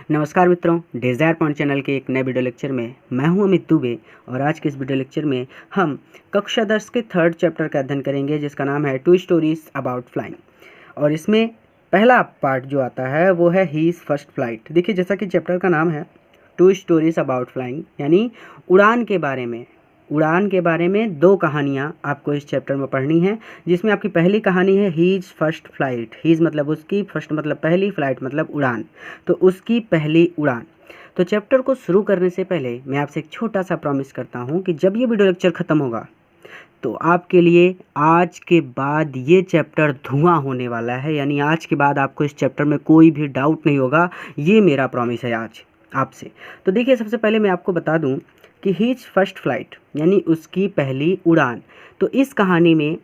नमस्कार मित्रों, desire point channel के एक नए वीडियो लेक्चर में मैं हूं अमित दुबे। और आज के इस वीडियो लेक्चर में हम कक्षा 10 के 3rd चैप्टर का अध्ययन करेंगे, जिसका नाम है 2 स्टोरीज अबाउट फ्लाइंग। और इसमें पहला पार्ट जो आता है वो है हीज फर्स्ट फ्लाइट। देखिए, जैसा कि चैप्टर का नाम है 2 स्टोरीज अबाउट फ्लाइंग, यानी उड़ान के बारे में 2 कहानियाँ आपको इस चैप्टर में पढ़नी है। जिसमें आपकी पहली कहानी है हीज फर्स्ट फ्लाइट। हीज मतलब उसकी, फर्स्ट मतलब पहली, फ्लाइट मतलब उड़ान, तो उसकी पहली उड़ान। तो चैप्टर को शुरू करने से पहले मैं आपसे एक छोटा सा प्रॉमिस करता हूँ कि जब ये वीडियो लेक्चर ख़त्म होगा तो आपके लिए आज के बाद ये चैप्टर धुआं होने वाला है। यानी आज के बाद आपको इस चैप्टर में कोई भी डाउट नहीं होगा, ये मेरा प्रॉमिस है आज आपसे। तो देखिए, सबसे पहले मैं आपको बता दूं कि हीज फर्स्ट फ्लाइट यानी उसकी पहली उड़ान। तो इस कहानी में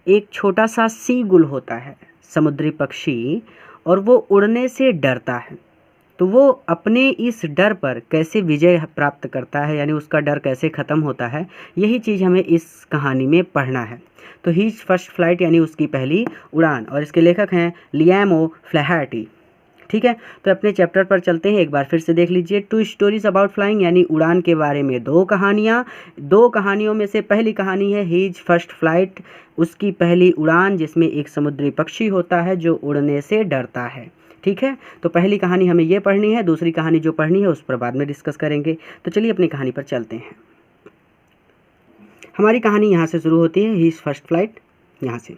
एक छोटा सा सीगुल होता है, समुद्री पक्षी, और वो उड़ने से डरता है। तो वो अपने इस डर पर कैसे विजय प्राप्त करता है, यानी उसका डर कैसे ख़त्म होता है, यही चीज़ हमें इस कहानी में पढ़ना है। तो हीज फर्स्ट फ्लाइट यानी उसकी पहली उड़ान, और इसके लेखक हैं लियाम ओ फ्लैहर्टी। ठीक है, तो अपने चैप्टर पर चलते हैं। एक बार फिर से देख लीजिए, 2 स्टोरीज अबाउट फ्लाइंग यानी उड़ान के बारे में 2 कहानियाँ। 2 कहानियों में से पहली कहानी है हीज फर्स्ट फ्लाइट, उसकी पहली उड़ान, जिसमें एक समुद्री पक्षी होता है जो उड़ने से डरता है। ठीक है, तो पहली कहानी हमें ये पढ़नी है, दूसरी कहानी जो पढ़नी है उस पर बाद में डिस्कस करेंगे। तो चलिए अपनी कहानी पर चलते हैं। हमारी कहानी यहाँ से शुरू होती है, हीज फर्स्ट फ्लाइट यहाँ से।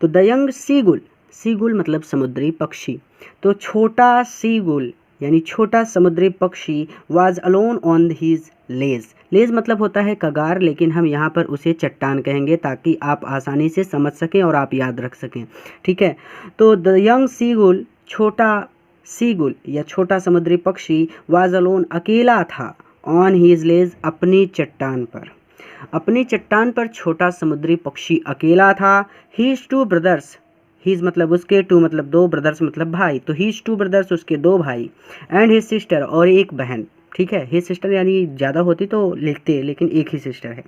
तो द यंग सीगुल, सीगुल मतलब समुद्री पक्षी, तो छोटा सीगुल यानी छोटा समुद्री पक्षी वाज अलोन ऑन हीज लेज। लेज मतलब होता है कगार, लेकिन हम यहाँ पर उसे चट्टान कहेंगे ताकि आप आसानी से समझ सकें और आप याद रख सकें। ठीक है, तो द यंग सीगुल, छोटा सीगुल या छोटा समुद्री पक्षी, वाज अलोन अकेला था, ऑन हीज लेज अपनी चट्टान पर। अपनी चट्टान पर छोटा समुद्री पक्षी अकेला था। हीज 2 ब्रदर्स, हीज मतलब उसके, 2 मतलब 2, ब्रदर्स मतलब भाई, तो हीज 2 ब्रदर्स उसके 2 भाई, एंड हिज सिस्टर और एक बहन। ठीक है, हिज सिस्टर यानी ज़्यादा होती तो लिखते, लेकिन एक ही सिस्टर है।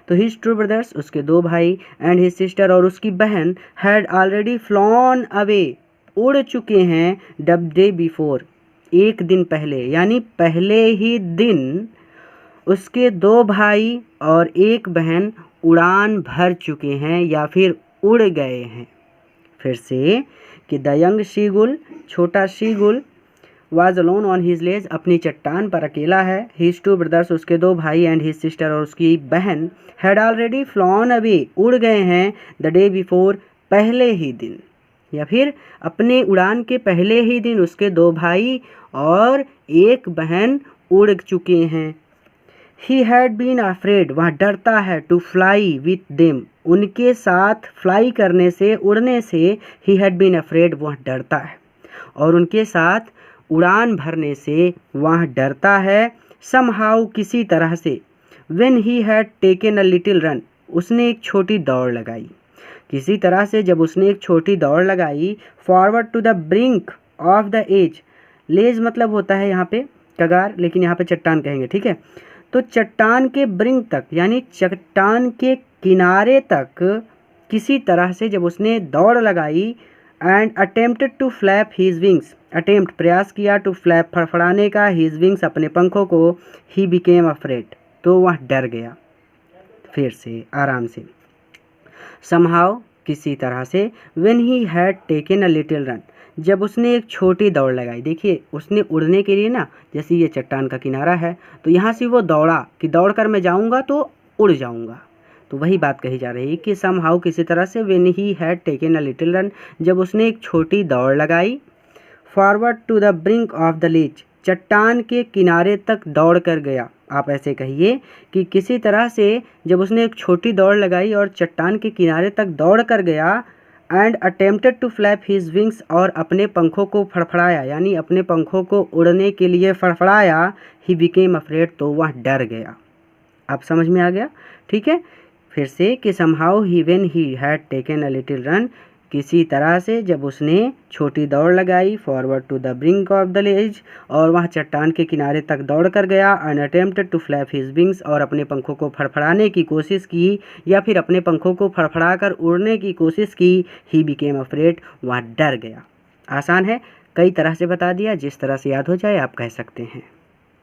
तो हीज 2 ब्रदर्स उसके 2 भाई, एंड हिज सिस्टर और उसकी बहन, हैड ऑलरेडी फ्लॉन अवे उड़ चुके हैं, द डे बिफोर एक दिन पहले, यानी पहले ही दिन उसके 2 भाई और एक बहन उड़ान भर चुके हैं या फिर उड़ गए हैं। फिर से कि द यंग शीगुल, छोटा शीगुल, वाज अलोन ऑन हिज लेज अपनी चट्टान पर अकेला है। हिज 2 ब्रदर्स उसके 2 भाई, एंड हिज सिस्टर और उसकी बहन, हैड ऑलरेडी फ्लॉन अवे उड़ गए हैं, द डे बिफोर पहले ही दिन, या फिर अपने उड़ान के पहले ही दिन उसके 2 भाई और एक बहन उड़ चुके हैं। ही हैड बीन अफ्रेड, वह डरता है, टू फ्लाई विथ देम, उनके साथ फ्लाई करने से, उड़ने से। ही हैड बीन अफ्रेड, वह डरता है, और उनके साथ उड़ान भरने से वह डरता है। समहाउ किसी तरह से, when he had taken a little run, उसने एक छोटी दौड़ लगाई। किसी तरह से जब उसने एक छोटी दौड़ लगाई, forward to the brink of the edge, ledge मतलब होता है यहाँ पे कगार, लेकिन यहाँ पे चट्टान कहेंगे। ठीक है, तो चट्टान के ब्रिंक तक यानी चट्टान के किनारे तक किसी तरह से जब उसने दौड़ लगाई, and attempted to flap his wings, attempt प्रयास किया, टू फ्लैप फड़फड़ाने का, हीज विंग्स अपने पंखों को, ही बिकेम अफ्रेड तो वह डर गया। फिर से आराम से, समहाउ किसी तरह से, when he had taken a little run, जब उसने एक छोटी दौड़ लगाई। देखिए, उसने उड़ने के लिए ना, जैसे ये चट्टान का किनारा है तो यहाँ से वो दौड़ा कि दौड़ कर मैं जाऊँगा तो उड़ जाऊँगा, तो वही बात कही जा रही है कि समहाउ किसी तरह से, when he had taken a little run, जब उसने एक छोटी दौड़ लगाई, forward to the brink of the ledge, चट्टान के किनारे तक दौड़ कर गया। आप ऐसे कहिए कि किसी तरह से जब उसने एक छोटी दौड़ लगाई और चट्टान के किनारे तक दौड़ कर गया, and attempted to flap his wings, और अपने पंखों को फड़फड़ाया, यानी अपने पंखों को उड़ने के लिए फड़फड़ाया, ही बिकेम अफ्रेड तो वह डर गया। आप समझ में आ गया? ठीक है, फिर से कि समहाउ ही when he had taken a little run, किसी तरह से जब उसने छोटी दौड़ लगाई, forward to the brink of the ledge, और वह चट्टान के किनारे तक दौड़ कर गया, and attempted to flap his wings, और अपने पंखों को फड़फड़ाने की कोशिश की या फिर अपने पंखों को फड़फड़ा कर उड़ने की कोशिश की, ही बिकेम अफ्रेड वह डर गया। आसान है, कई तरह से बता दिया, जिस तरह से याद हो जाए आप कह सकते हैं।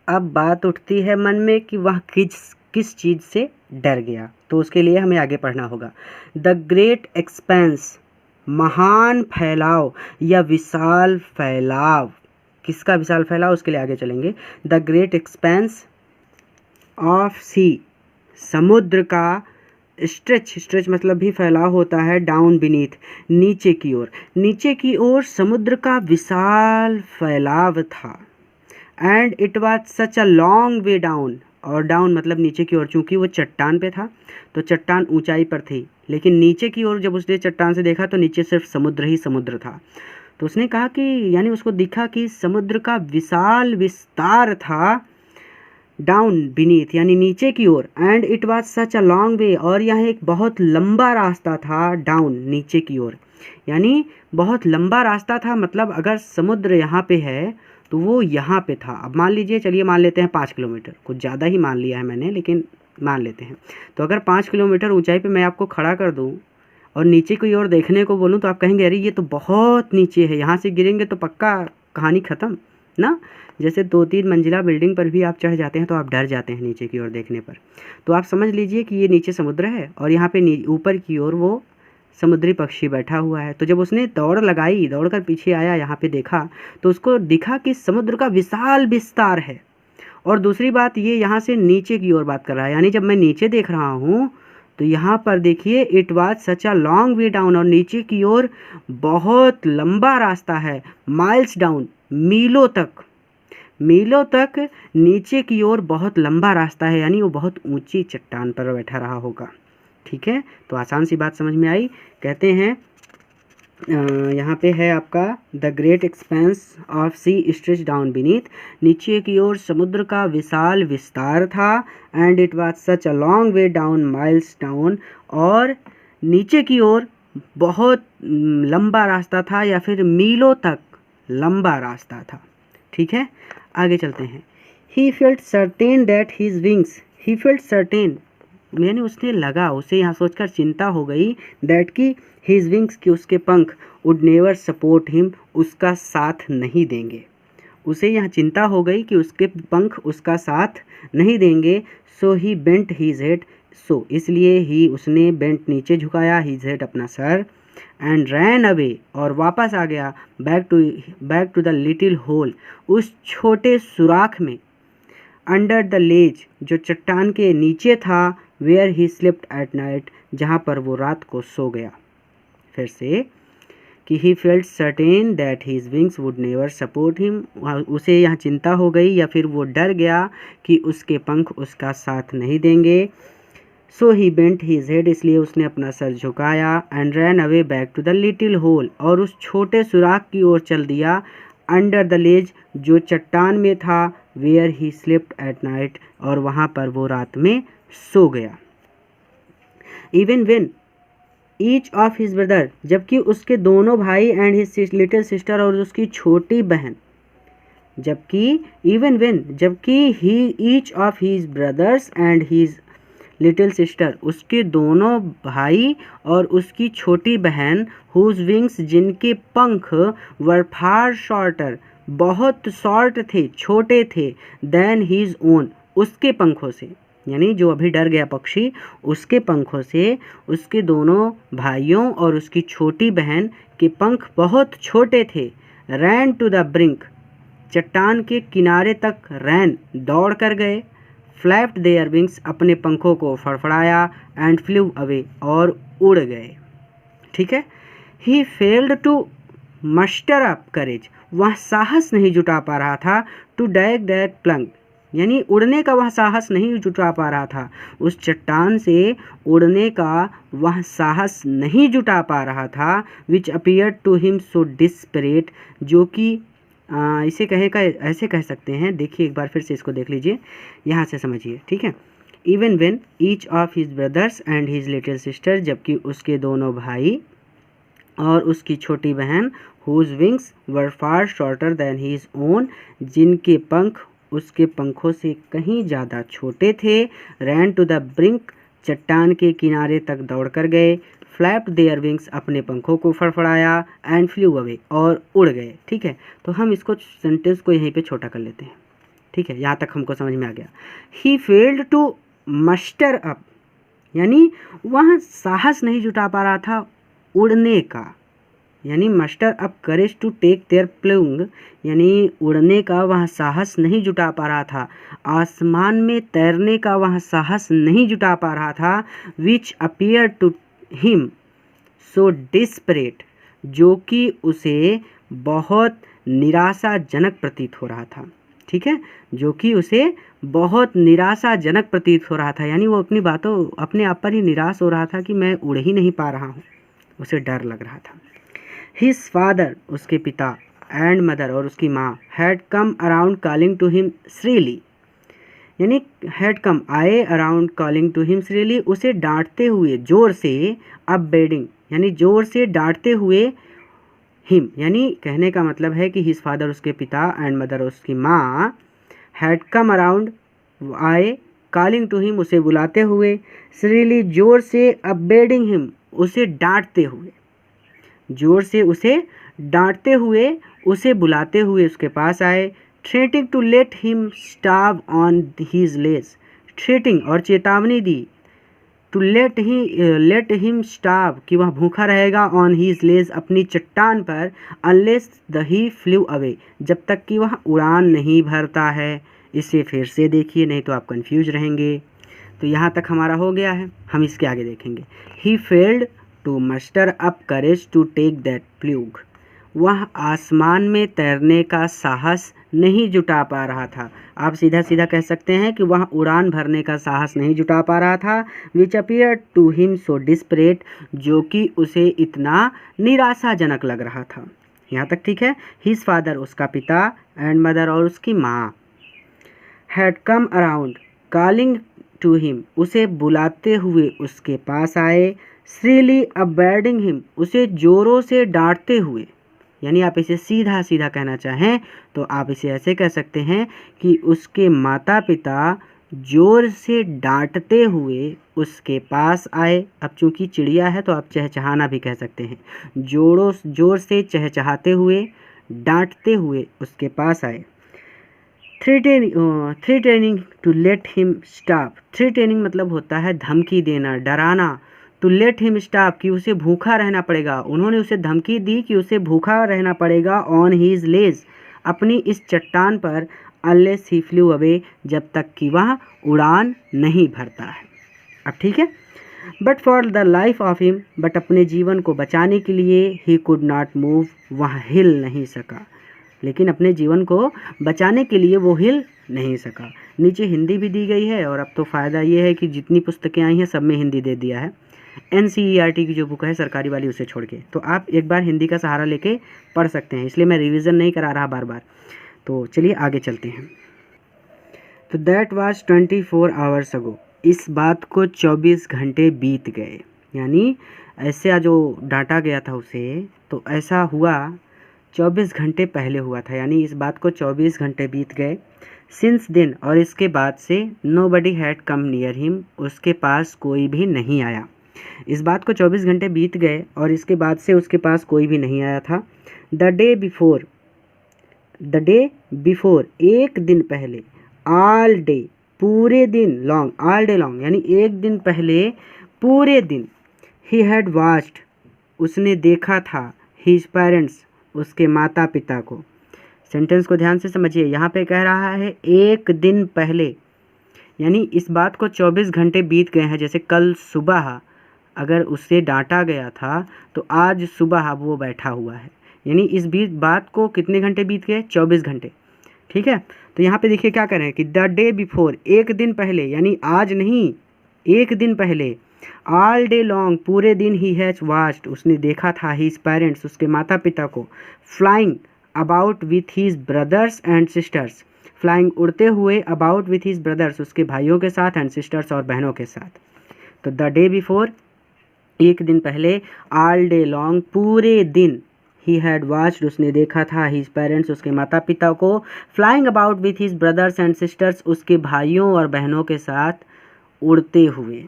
अब बात उठती है मन में कि वह किस चीज़ से डर गया, तो उसके लिए हमें आगे पढ़ना होगा। द ग्रेट एक्सपेंस, महान फैलाव या विशाल फैलाव। किसका विशाल फैलाव, उसके लिए आगे चलेंगे। द ग्रेट एक्सपेंस ऑफ सी, समुद्र का स्ट्रेच मतलब भी फैलाव होता है, डाउन बीनीथ, नीचे की ओर। नीचे की ओर समुद्र का विशाल फैलाव था। And it was such a long way down, और डाउन मतलब नीचे की ओर, चूंकि वो चट्टान पे था तो चट्टान ऊंचाई पर थी, लेकिन नीचे की ओर जब उसने चट्टान से देखा तो नीचे सिर्फ समुद्र ही समुद्र था। तो उसने कहा कि यानी उसको दिखा कि समुद्र का विशाल विस्तार था, डाउन बीनीथ यानी नीचे की ओर। And it was such a long way, और यह एक बहुत लंबा रास्ता था, डाउन नीचे की ओर यानी बहुत लंबा रास्ता था। मतलब अगर समुद्र यहाँ पे है तो वो यहाँ पे था। अब मान लीजिए, चलिए मान लेते हैं 5 किलोमीटर, कुछ ज़्यादा ही मान लिया है मैंने, लेकिन मान लेते हैं। तो अगर 5 किलोमीटर ऊंचाई पे मैं आपको खड़ा कर दूँ और नीचे की ओर देखने को बोलूँ तो आप कहेंगे अरे ये तो बहुत नीचे है, यहाँ से गिरेंगे तो पक्का कहानी ख़त्म ना। जैसे 2-3 मंजिला बिल्डिंग पर भी आप चढ़ जाते हैं तो आप डर जाते हैं नीचे की ओर देखने पर। तो आप समझ लीजिए कि ये नीचे समुद्र है और यहाँ पे ऊपर की ओर वो समुद्री पक्षी बैठा हुआ है। तो जब उसने दौड़ लगाई, दौड़कर पीछे आया, यहाँ पे देखा तो उसको दिखा कि समुद्र का विशाल विस्तार है। और दूसरी बात ये, यहाँ से नीचे की ओर बात कर रहा है, यानी जब मैं नीचे देख रहा हूँ तो यहाँ पर देखिए it was such a long way down, और नीचे की ओर बहुत लंबा रास्ता है, माइल्स डाउन मीलों तक नीचे की ओर बहुत लंबा रास्ता है, यानी वो बहुत ऊंची चट्टान पर बैठा रहा होगा। ठीक है, तो आसान सी बात समझ में आई। कहते हैं यहाँ पे है आपका the great expanse of sea stretch down beneath, नीचे की ओर समुद्र का विशाल विस्तार था। And it was such a long way down miles down, और नीचे की ओर बहुत लंबा रास्ता था या फिर मीलों तक लंबा रास्ता था। ठीक है, आगे चलते हैं। He felt certain that his wings, he felt certain यानी उसने लगा, उसे यहाँ सोचकर चिंता हो गई, दैट की हिज विंग्स की उसके पंख, वुड नेवर सपोर्ट हिम उसका साथ नहीं देंगे। उसे यहाँ चिंता हो गई कि उसके पंख उसका साथ नहीं देंगे। So he bent his head, so इसलिए ही उसने बेंट नीचे झुकाया, हिज हेड अपना सर, एंड रैन अवे और वापस आ गया, back to the little hole उस छोटे सुराख में, अंडर द लेज जो चट्टान के नीचे था, where he slept at night जहाँ पर वो रात को सो गया। फिर से कि he felt certain that his wings would never support him, उसे यहाँ चिंता हो गई या फिर वो डर गया कि उसके पंख उसका साथ नहीं देंगे। So he bent his head, इसलिए उसने अपना सर झुकाया, and ran away back to the little hole और उस छोटे सुराख की ओर चल दिया, अंडर द लेज जो चट्टान में था, where he slept at night और वहाँ पर वो रात में सो गया। Even when each of his brother, जबकि उसके दोनों भाई एंड हिज लिटिल सिस्टर और उसकी छोटी बहन, जबकि इवन वेन जबकि he each of his brothers and his little sister उसके दोनों भाई और उसकी छोटी बहन, हुज विंग्स जिनके पंख, वर फार शॉर्टर बहुत शॉर्ट थे, छोटे थे, देन हीज ओन उसके पंखों से, यानी जो अभी डर गया पक्षी उसके पंखों से, उसके दोनों भाइयों और उसकी छोटी बहन के पंख बहुत छोटे थे। रैन टू द ब्रिंक चट्टान के किनारे तक रैन दौड़ कर गए, फ्लैप्ड देयर विंग्स अपने पंखों को फड़फड़ाया, एंड फ्लू अवे और उड़ गए। ठीक है, ही फेल्ड टू मस्टर अप करेज, वह साहस नहीं जुटा पा रहा था, टू डैग दैट प्लंग यानी उड़ने का वह साहस नहीं जुटा पा रहा था, उस चट्टान से उड़ने का वह साहस नहीं जुटा पा रहा था, which appear to him so desperate, जो कि इसे कहेगा ऐसे कह सकते हैं। देखिए एक बार फिर से इसको देख लीजिए, यहाँ से समझिए। ठीक है, even when each of his brothers and his little sister, जबकि उसके दोनों भाई और उसकी छोटी बहन, हुज विंग्स वर फार शॉर्टर देन हिज ओन जिनके पंख उसके पंखों से कहीं ज़्यादा छोटे थे, रैन टू द ब्रिंक चट्टान के किनारे तक दौड़ कर गए, फ्लैप्ड देयर विंग्स, अपने पंखों को फड़फड़ाया, एंड फ्लू अवे, और उड़ गए। ठीक है, तो हम इसको सेंटेंस को यहीं पे छोटा कर लेते हैं। ठीक है, यहाँ तक हमको समझ में आ गया। ही फेल्ड टू मस्टर अप, यानी वह साहस नहीं जुटा पा रहा था उड़ने का, यानी muster up courage to take their plunge, यानी उड़ने का वह साहस नहीं जुटा पा रहा था, आसमान में तैरने का वह साहस नहीं जुटा पा रहा था, which appear to him so desperate, जो कि उसे बहुत निराशाजनक प्रतीत हो रहा था। ठीक है, जो कि उसे बहुत निराशाजनक प्रतीत हो रहा था, यानी वो अपनी बातों अपने आप पर ही निराश हो रहा था कि मैं उड़ ही नहीं पा रहा हूँ, उसे डर लग रहा था। हिज फादर, उसके पिता, एंड मदर, और उसकी माँ, had come around calling to him shrilly, यानी हैड कम, आए, around calling to him shrilly, उसे डांटते हुए जोर से, अपबेडिंग, यानी जोर से डांटते हुए, हिम, यानी कहने का मतलब है कि हिज फादर, उसके पिता, एंड मदर, उसकी माँ, हैड कम अराउंड, आए, कॉलिंग टू हिम, उसे बुलाते हुए, श्रीली, जोर से, अपबेडिंग हिम, उसे डांटते हुए, जोर से उसे डांटते हुए, उसे बुलाते हुए उसके पास आए, threatening to let him starve on his ledge, threatening और चेतावनी दी, टू लेट हिम स्टार्व, कि वह भूखा रहेगा, ऑन हीज लेस, अपनी चट्टान पर, unless the he flu away, जब तक कि वह उड़ान नहीं भरता है। इसे फिर से देखिए, नहीं तो आप कंफ्यूज रहेंगे। तो यहाँ तक हमारा हो गया है, हम इसके आगे देखेंगे। He failed to muster up courage to take that plunge, वह आसमान में तैरने का साहस नहीं जुटा पा रहा था। आप सीधा सीधा कह सकते हैं कि वह उड़ान भरने का साहस नहीं जुटा पा रहा था, which appear to him so desperate, जो कि उसे इतना निराशाजनक लग रहा था। यहाँ तक ठीक है। हिज फादर, उसका पिता, एंड मदर, और उसकी माँ, had come around calling to him, उसे बुलाते हुए उसके पास आए, श्रीली अपबेडिंग हिम, उसे जोरों से डांटते हुए, यानी आप इसे सीधा सीधा कहना चाहें तो आप इसे ऐसे कह सकते हैं कि उसके माता पिता जोर से डांटते हुए उसके पास आए। अब चूंकि चिड़िया है तो आप चहचहाना भी कह सकते हैं। जोर से चहचहाते हुए, डांटते हुए उसके पास आए। Threatening to let him stop, threatening मतलब होता है धमकी देना, डराना। टू लेट हिम स्टॉप, कि उसे भूखा रहना पड़ेगा, उन्होंने उसे धमकी दी कि उसे भूखा रहना पड़ेगा, ऑन हीज लेज, अपनी इस चट्टान पर, अनलेस ही फ्लू अवे, जब तक कि वह उड़ान नहीं भरता है। अब ठीक है। But for the life of him, but अपने जीवन को बचाने के लिए, ही कुड नॉट मूव, वह हिल नहीं सका, लेकिन अपने जीवन को बचाने के लिए वो हिल नहीं सका। नीचे हिंदी भी दी गई है, और अब तो फ़ायदा ये है कि जितनी पुस्तकें आई हैं सब में हिंदी दे दिया है। NCERT की जो बुक है सरकारी वाली, उसे छोड़ के, तो आप एक बार हिंदी का सहारा लेके पढ़ सकते हैं, इसलिए मैं रिवीजन नहीं करा रहा बार बार। तो चलिए आगे चलते हैं। तो दैट वाज 24 आवर्स अगो, इस बात को 24 घंटे बीत गए, यानी ऐसे जो डांटा गया था उसे, तो ऐसा हुआ 24 घंटे पहले हुआ था, यानी इस बात को 24 घंटे बीत गए। सिंस देन, और इसके बाद से, nobody had come near him, उसके पास कोई भी नहीं आया। इस बात को 24 घंटे बीत गए और इसके बाद से उसके पास कोई भी नहीं आया था। द डे बिफोर, एक दिन पहले, ऑल डे, पूरे दिन, लॉन्ग, ऑल डे लॉन्ग, यानी एक दिन पहले पूरे दिन, ही हैड वॉच्ड, उसने देखा था, हिज पेरेंट्स, उसके माता पिता को। सेंटेंस को ध्यान से समझिए, यहाँ पे कह रहा है एक दिन पहले, यानी इस बात को 24 घंटे बीत गए हैं। जैसे कल सुबह अगर उससे डांटा गया था तो आज सुबह वो बैठा हुआ है, यानी इस बीच बात को कितने घंटे बीत गए, 24 घंटे। ठीक है, तो यहाँ पे देखिए क्या कर रहे हैं कि द डे बिफोर, एक दिन पहले, यानी आज नहीं, एक दिन पहले, ऑल डे लॉन्ग, पूरे दिन, ही हैज वॉच्ड, उसने देखा था, हिज पेरेंट्स, उसके माता पिता को, flying about with his brothers and sisters, flying, उड़ते हुए, अबाउट विथ हिज ब्रदर्स, उसके भाइयों के साथ, एंड सिस्टर्स, और बहनों के साथ। तो द डे बिफोर, एक दिन पहले, ऑल डे लॉन्ग, पूरे दिन, ही हैड वॉच्ड, उसने देखा था, हिज पेरेंट्स, उसके माता पिता को, flying about with his brothers and sisters, उसके भाइयों और बहनों के साथ उड़ते हुए,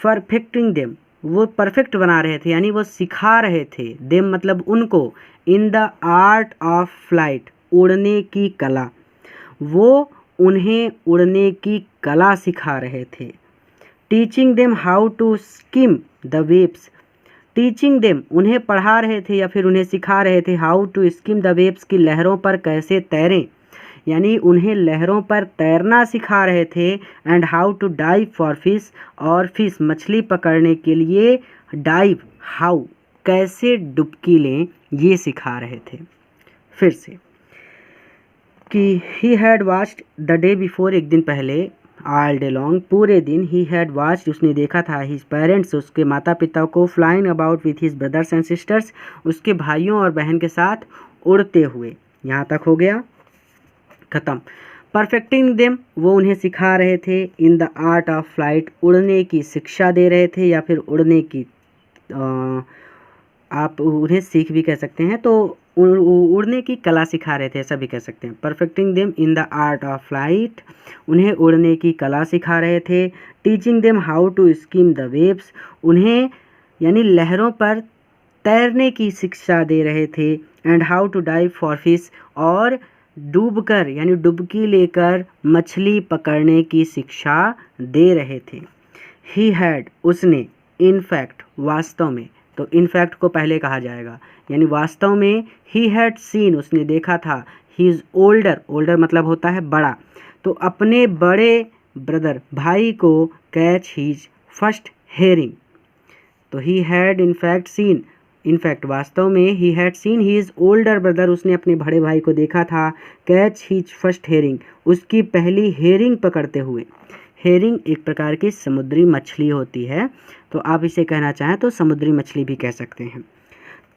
परफेक्टिंग देम, वो परफेक्ट बना रहे थे, यानी वो सिखा रहे थे, देम मतलब उनको, इन द आर्ट ऑफ फ्लाइट, उड़ने की कला, वो उन्हें उड़ने की कला सिखा रहे थे। Teaching them how to skim the waves, teaching them उन्हें पढ़ा रहे थे या फिर उन्हें सिखा रहे थे, how to skim the waves की लहरों पर कैसे तैरें, यानी उन्हें लहरों पर तैरना सिखा रहे थे। And how to dive for fish, और फिश मछली पकड़ने के लिए डाइव, हाउ कैसे डुबकी लें, ये सिखा रहे थे। फिर से कि he had watched the day before, एक दिन पहले, ऑल डे लॉन्ग, पूरे दिन, ही हैड वॉच्ड उसने देखा था, हिज पेरेंट्स उसके माता पिता को, flying about with his brothers and sisters, उसके भाइयों और बहन के साथ उड़ते हुए। यहाँ तक हो गया, ख़त्म। परफेक्टिंग देम, वो उन्हें सिखा रहे थे, इन द आर्ट ऑफ फ्लाइट, उड़ने की शिक्षा दे रहे थे या फिर उड़ने की आप उन्हें सीख भी कह सकते हैं, तो उड़ने की कला सिखा रहे थे, ऐसा भी कह सकते हैं। Perfecting them in the art of flight, उन्हें उड़ने की कला सिखा रहे थे। Teaching them how to skim the waves, उन्हें यानी लहरों पर तैरने की शिक्षा दे रहे थे। And how to dive for fish, और डूबकर यानी डुबकी लेकर मछली पकड़ने की शिक्षा दे रहे थे। ही हैड, उसने, इनफैक्ट वास्तव में, तो इनफैक्ट को पहले कहा जाएगा, यानी वास्तव में, ही हैड सीन उसने देखा था, ही इज़ ओल्डर, ओल्डर मतलब होता है बड़ा, तो अपने बड़े ब्रदर भाई को कैच हीज फर्स्ट हेयरिंग, तो he had in fact seen, in fact वास्तव में, he had seen his older brother, उसने अपने बड़े भाई को देखा था, कैच हिज फर्स्ट हेयरिंग, उसकी पहली हेयरिंग पकड़ते हुए। हेयरिंग एक प्रकार की समुद्री मछली होती है, तो आप इसे कहना चाहें तो समुद्री मछली भी कह सकते हैं।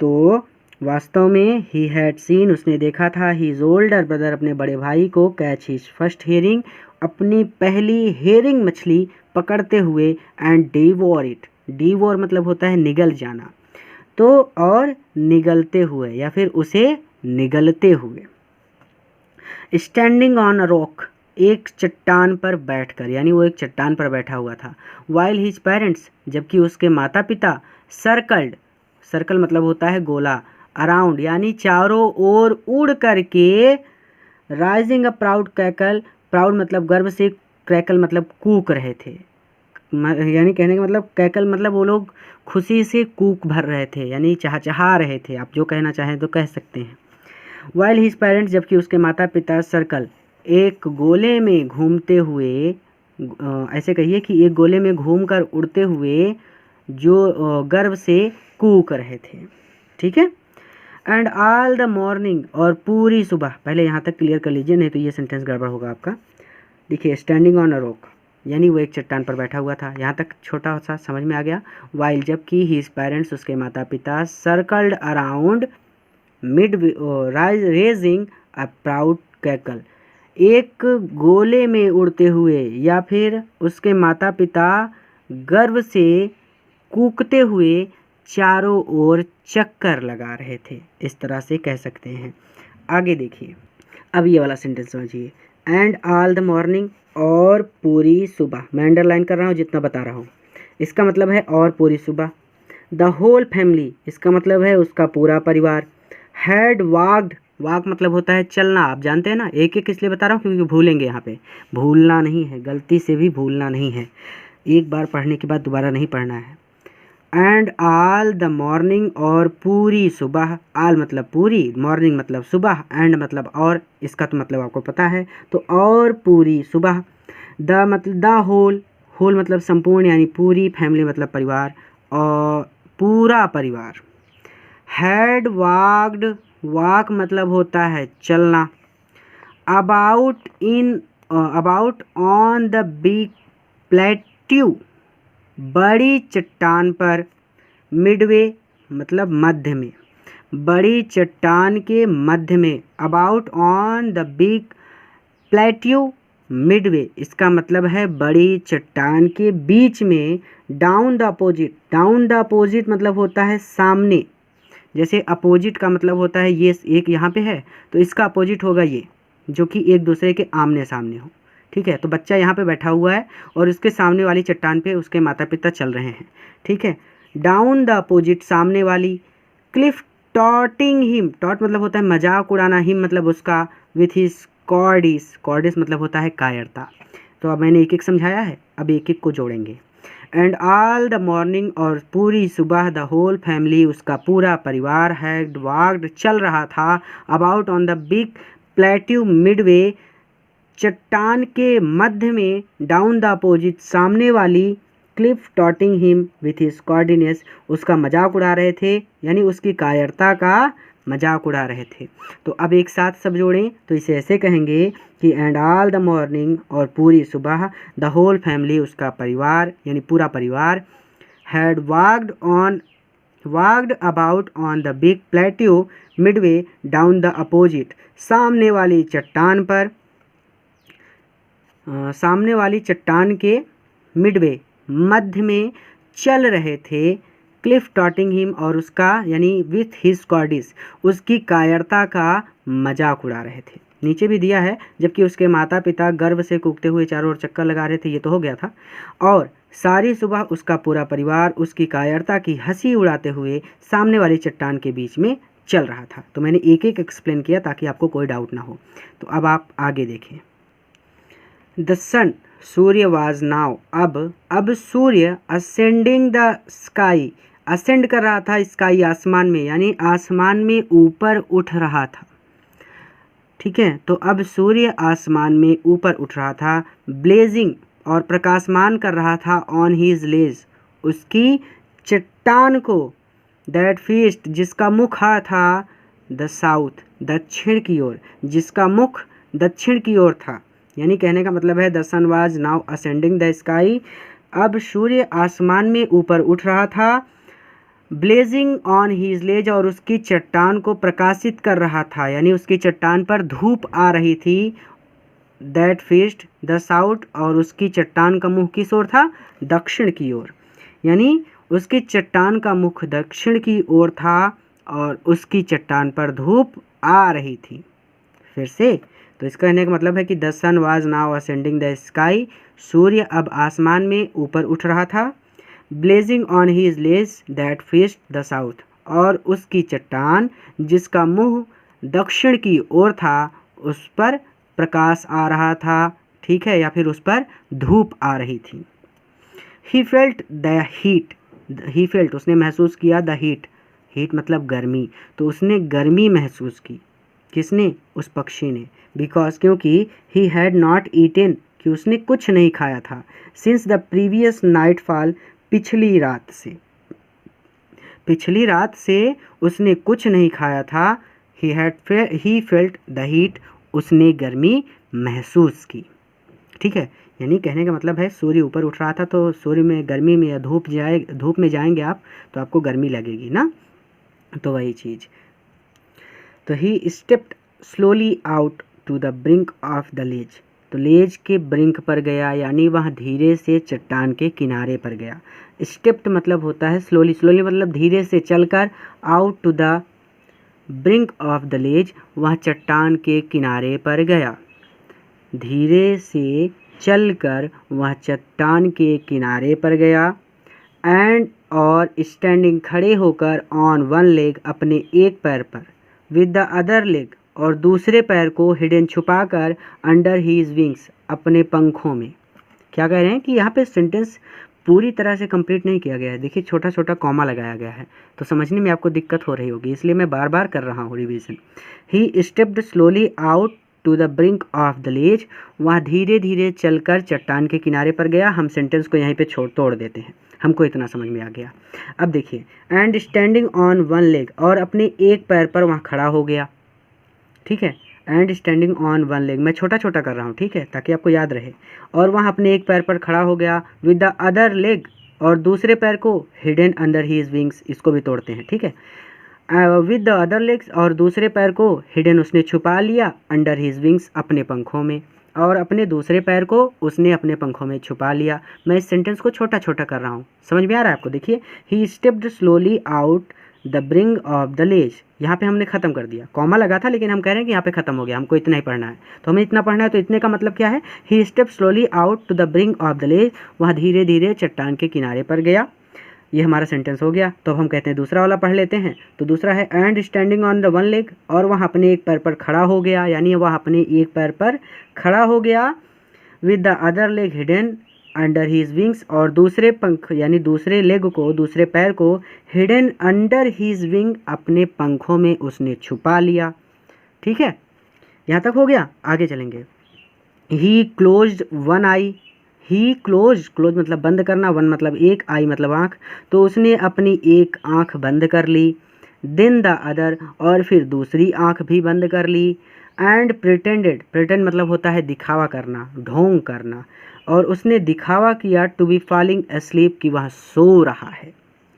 तो वास्तव में, ही हैड सीन उसने देखा था, हिज ओल्डर ब्रदर अपने बड़े भाई को, कैच हिज फर्स्ट हेयरिंग अपनी पहली हेयरिंग मछली पकड़ते हुए, एंड डिवोर इट, डिवोर मतलब होता है निगल जाना, तो और निगलते हुए या फिर उसे निगलते हुए। स्टैंडिंग ऑन अ रॉक, एक चट्टान पर बैठकर, यानी वो एक चट्टान पर बैठा हुआ था। वाइल हिज पेरेंट्स, जबकि उसके माता पिता, सर्कल्ड, सर्कल मतलब होता है गोला, अराउंड यानी चारों ओर उड़ करके, rising a proud cackle, proud मतलब गर्व से, क्रैकल मतलब कूक रहे थे, यानी कहने का मतलब कैकल मतलब वो लोग खुशी से कूक भर रहे थे, यानी चहचहा रहे थे, आप जो कहना चाहें तो कह सकते हैं। वाइल हिज पेरेंट्स, जबकि उसके माता पिता, सर्कल एक गोले में घूमते हुए, ऐसे कहिए कि एक गोले में घूमकर उड़ते हुए जो गर्व से कूक रहे थे, ठीक है। एंड ऑल द मॉर्निंग, और पूरी सुबह, पहले यहाँ तक क्लियर कर लीजिए नहीं तो ये सेंटेंस गड़बड़ होगा आपका। देखिए, स्टैंडिंग ऑन अ रॉक यानी वो एक चट्टान पर बैठा हुआ था, यहाँ तक छोटा सा समझ में आ गया। वाइल जबकि हिज पेरेंट्स उसके माता पिता, circled around mid raising a proud cackle, एक गोले में उड़ते हुए या फिर उसके माता पिता गर्व से कूकते हुए चारों ओर चक्कर लगा रहे थे, इस तरह से कह सकते हैं। आगे देखिए, अब ये वाला सेंटेंस समझिए। एंड ऑल द मॉर्निंग, और पूरी सुबह, मैं अंडरलाइन कर रहा हूँ जितना बता रहा हूँ, इसका मतलब है और पूरी सुबह। द होल फैमिली, इसका मतलब है उसका पूरा परिवार। हैड वॉक्ड, वॉक मतलब होता है चलना, आप जानते हैं ना, एक एक इसलिए बता रहा हूँ क्योंकि भूलेंगे, यहाँ पे भूलना नहीं है, गलती से भी भूलना नहीं है, एक बार पढ़ने के बाद दोबारा नहीं पढ़ना है। एंड ऑल द मॉर्निंग, और पूरी सुबह, ऑल मतलब पूरी, मॉर्निंग मतलब सुबह, एंड मतलब और, इसका तो मतलब आपको पता है, तो और पूरी सुबह। द मतलब द होल, होल मतलब संपूर्ण यानी पूरी, फैमिली मतलब परिवार, और पूरा परिवार। हैड वॉक्ड, वॉक मतलब होता है चलना। About in, about on the big plateau, बड़ी चट्टान पर। मिडवे मतलब मध्य में, बड़ी चट्टान के मध्य में। About on the big plateau, Midway इसका मतलब है बड़ी चट्टान के बीच में। Down the opposite, down the opposite मतलब होता है सामने, जैसे अपोजिट का मतलब होता है ये एक यहाँ पे है तो इसका अपोजिट होगा ये, जो कि एक दूसरे के आमने सामने हो, ठीक है। तो बच्चा यहाँ पे बैठा हुआ है और उसके सामने वाली चट्टान पे उसके माता पिता चल रहे हैं, ठीक है। डाउन द अपोजिट सामने वाली, क्लिफ टॉटिंग हिम, टॉट मतलब होता है मजाक उड़ाना, हिम मतलब उसका, विथ हिज कॉर्डिस, कॉर्डिस मतलब होता है कायरता। तो अब मैंने एक एक समझाया है, अब एक एक को जोड़ेंगे। एंड ऑल द मॉर्निंग, और पूरी सुबह, द होल फैमिली, उसका पूरा परिवार, हैड वॉक्ड चल रहा था, about on the big plateau Midway, चट्टान के मध्य में, डाउन द अपोजिट सामने वाली, क्लिफ टॉटिंग हिम विथ हिज कॉर्डिनेस, उसका मजाक उड़ा रहे थे, यानी उसकी कायरता का मजाक उड़ा रहे थे। तो अब एक साथ सब जोड़ें तो इसे ऐसे कहेंगे कि एंड ऑल द मॉर्निंग, और पूरी सुबह, द होल फैमिली, उसका परिवार यानी पूरा परिवार, had walked about on the big plateau Midway, down the opposite, सामने वाली चट्टान पर, सामने वाली चट्टान के मिडवे मध्य में चल रहे थे, क्लिफ टॉटिंग हिम, और उसका यानी विथ हिज कॉर्डिस, उसकी कायरता का मजाक उड़ा रहे थे। नीचे भी दिया है, जबकि उसके माता पिता गर्व से कूदते हुए चारों ओर चक्कर लगा रहे थे, ये तो हो गया था। और सारी सुबह उसका पूरा परिवार उसकी कायरता की हंसी उड़ाते हुए सामने वाली चट्टान के बीच में चल रहा था। तो मैंने एक एक एक्सप्लेन किया ताकि आपको कोई डाउट ना हो। तो अब आप आगे देखें। द सन, सूर्य वाज नाउ, अब सूर्य असेंडिंग द स्काई, असेंड कर रहा था स्काई आसमान में, यानी आसमान में ऊपर उठ रहा था। ठीक है, तो अब सूर्य आसमान में ऊपर उठ रहा था, ब्लेजिंग और प्रकाशमान कर रहा था, ऑन हीज लेज, उसकी चट्टान को, दैट फीस्ट जिसका मुख था, द साउथ दक्षिण की ओर, जिसका मुख दक्षिण की ओर था। यानी कहने का मतलब है the sun was now ascending the sky, अब सूर्य आसमान में ऊपर उठ रहा था, ब्लेजिंग ऑन हीज लेज, और उसकी चट्टान को प्रकाशित कर रहा था, यानी उसकी चट्टान पर धूप आ रही थी, दैट फेस्ड द साउथ, और उसकी चट्टान का मुख किस ओर था, दक्षिण की ओर, यानी उसकी चट्टान का मुख दक्षिण की ओर था और उसकी चट्टान पर धूप आ रही थी। फिर से, तो इसका कहने का मतलब है कि the sun was now ascending the sky, सूर्य अब आसमान में ऊपर उठ रहा था, blazing on his ledge that faced the south, और उसकी चट्टान जिसका मुंह दक्षिण की ओर था, उस पर प्रकाश आ रहा था, ठीक है, या फिर उस पर धूप आ रही थी। He felt the heat, he felt उसने महसूस किया, द हीट, हीट मतलब गर्मी, तो उसने गर्मी महसूस की। किसने, उस पक्षी ने, बिकॉज क्योंकि ही हैड नॉट ईटेन, कि उसने कुछ नहीं खाया था, since the previous night fall, पिछली रात से उसने कुछ नहीं खाया था। ही फेल्ट द हीट, उसने गर्मी महसूस की। ठीक है, यानी कहने का मतलब है सूर्य ऊपर उठ रहा था, तो सूर्य में गर्मी में या धूप में जाएंगे आप तो आपको गर्मी लगेगी ना, तो वही चीज़। तो he stepped slowly out to the brink of the ledge, तो लेज के ब्रिंक पर गया, यानी वह धीरे से चट्टान के किनारे पर गया। स्टेप्ड मतलब होता है स्लोली, स्लोली मतलब धीरे से चलकर, out to the brink of the ledge, वह चट्टान के किनारे पर गया, धीरे से चलकर वह चट्टान के किनारे पर गया। एंड, और स्टैंडिंग खड़े होकर, ऑन वन लेग अपने एक पैर पर, विद द अदर लेग और दूसरे पैर को, हिडन छुपाकर, अंडर हीज विंग्स अपने पंखों में। क्या कह रहे हैं कि यहाँ पे सेंटेंस पूरी तरह से कंप्लीट नहीं किया गया है, देखिए छोटा छोटा कॉमा लगाया गया है, तो समझने में आपको दिक्कत हो रही होगी, इसलिए मैं बार बार कर रहा हूँ revision. He stepped slowly out to the brink of the ledge, वह धीरे धीरे चलकर चट्टान के किनारे पर गया। हम सेंटेंस को यहीं पे तोड़ देते हैं, हमको इतना समझ में आ गया। अब देखिए, and standing on one leg, और अपने एक पैर पर वहाँ खड़ा हो गया। ठीक है, and standing on one leg, मैं छोटा छोटा कर रहा हूँ, ठीक है, ताकि आपको याद रहे। और वहाँ अपने एक पैर पर खड़ा हो गया, विद द अदर लेग, और दूसरे पैर को, हिडन अंडर हीज विंग्स, इसको भी तोड़ते हैं, ठीक है, विद द अदर लेग्स, और दूसरे पैर को, हिडन उसने छुपा लिया, अंडर हीज विंग्स अपने पंखों में, और अपने दूसरे पैर को उसने अपने पंखों में छुपा लिया। मैं इस सेंटेंस को छोटा छोटा कर रहा हूँ, समझ में आ रहा है आपको। देखिए, ही stepped slowly out the brink of the लेज, यहाँ पे हमने खत्म कर दिया, कॉमा लगा था लेकिन हम कह रहे हैं कि यहाँ पे खत्म हो गया, हमको इतना ही पढ़ना है, तो हमें इतना पढ़ना है। तो इतने का मतलब क्या है, he step slowly out to the brink of the ledge, वह धीरे धीरे चट्टान के किनारे पर गया, ये हमारा सेंटेंस हो गया। तो अब हम कहते हैं दूसरा वाला पढ़ लेते हैं। तो दूसरा है and standing on the one leg, और वह अपने एक पैर पर खड़ा हो गया, यानी वह अपने एक पैर पर खड़ा हो गया। With the other leg hidden under his wings, और दूसरे पंख यानी दूसरे लेग को, दूसरे पैर को हिडन अंडर हीज विंग, अपने पंखों में उसने छुपा लिया। ठीक है, यहाँ तक हो गया। आगे चलेंगे। ही क्लोज्ड वन आई, ही क्लोज मतलब बंद करना, वन मतलब एक, आई मतलब आँख, तो उसने अपनी एक आँख बंद कर ली। देन द अदर, और फिर दूसरी आँख भी बंद कर ली। एंड प्रिटेंड मतलब होता है दिखावा करना, ढोंग करना, और उसने दिखावा किया टू बी फॉलिंग अस्लीप, कि वह सो रहा है।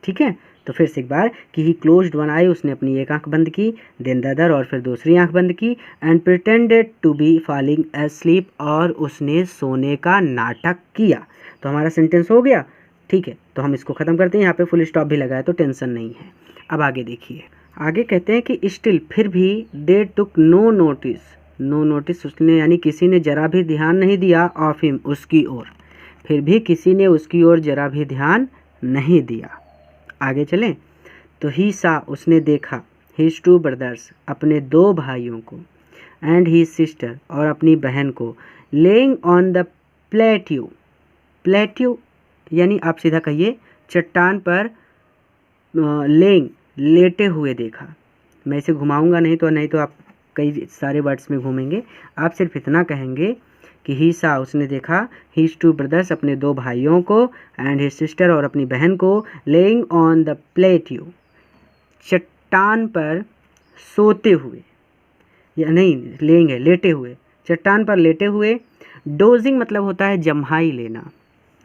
ठीक है, तो फिर से एक बार कि ही क्लोज्ड वन आई, उसने अपनी एक आंख बंद की, देन द अदर, और फिर दूसरी आंख बंद की, and pretended to be falling asleep, और उसने सोने का नाटक किया। तो हमारा सेंटेंस हो गया। ठीक है, तो हम इसको ख़त्म करते हैं। यहाँ पे फुल स्टॉप भी लगाया तो टेंशन नहीं है। अब आगे देखिए, आगे कहते हैं कि स्टिल, फिर भी, दे टुक नो नोटिस, उसने यानी किसी ने जरा भी ध्यान नहीं दिया, ऑफ हिम, उसकी ओर, फिर भी किसी ने उसकी ओर जरा भी ध्यान नहीं दिया। आगे चलें। तो ही सा, उसने देखा, हिज टू ब्रदर्स, अपने दो भाइयों को, एंड हिज सिस्टर, और अपनी बहन को, लेइंग ऑन द प्लेट्यू यानी आप सीधा कहिए चट्टान पर, लेइंग लेटे हुए देखा। मैं इसे घुमाऊंगा नहीं तो आप कई सारे वर्ड्स में घूमेंगे। आप सिर्फ इतना कहेंगे कि ही सा, उसने देखा, हिज टू ब्रदर्स, अपने दो भाइयों को, एंड हिज सिस्टर, और अपनी बहन को, लेइंग ऑन द प्लेट्यू, चट्टान पर सोते हुए, या नहीं लेइंग है, लेटे हुए, चट्टान पर लेटे हुए। डोजिंग मतलब होता है जम्हाई लेना,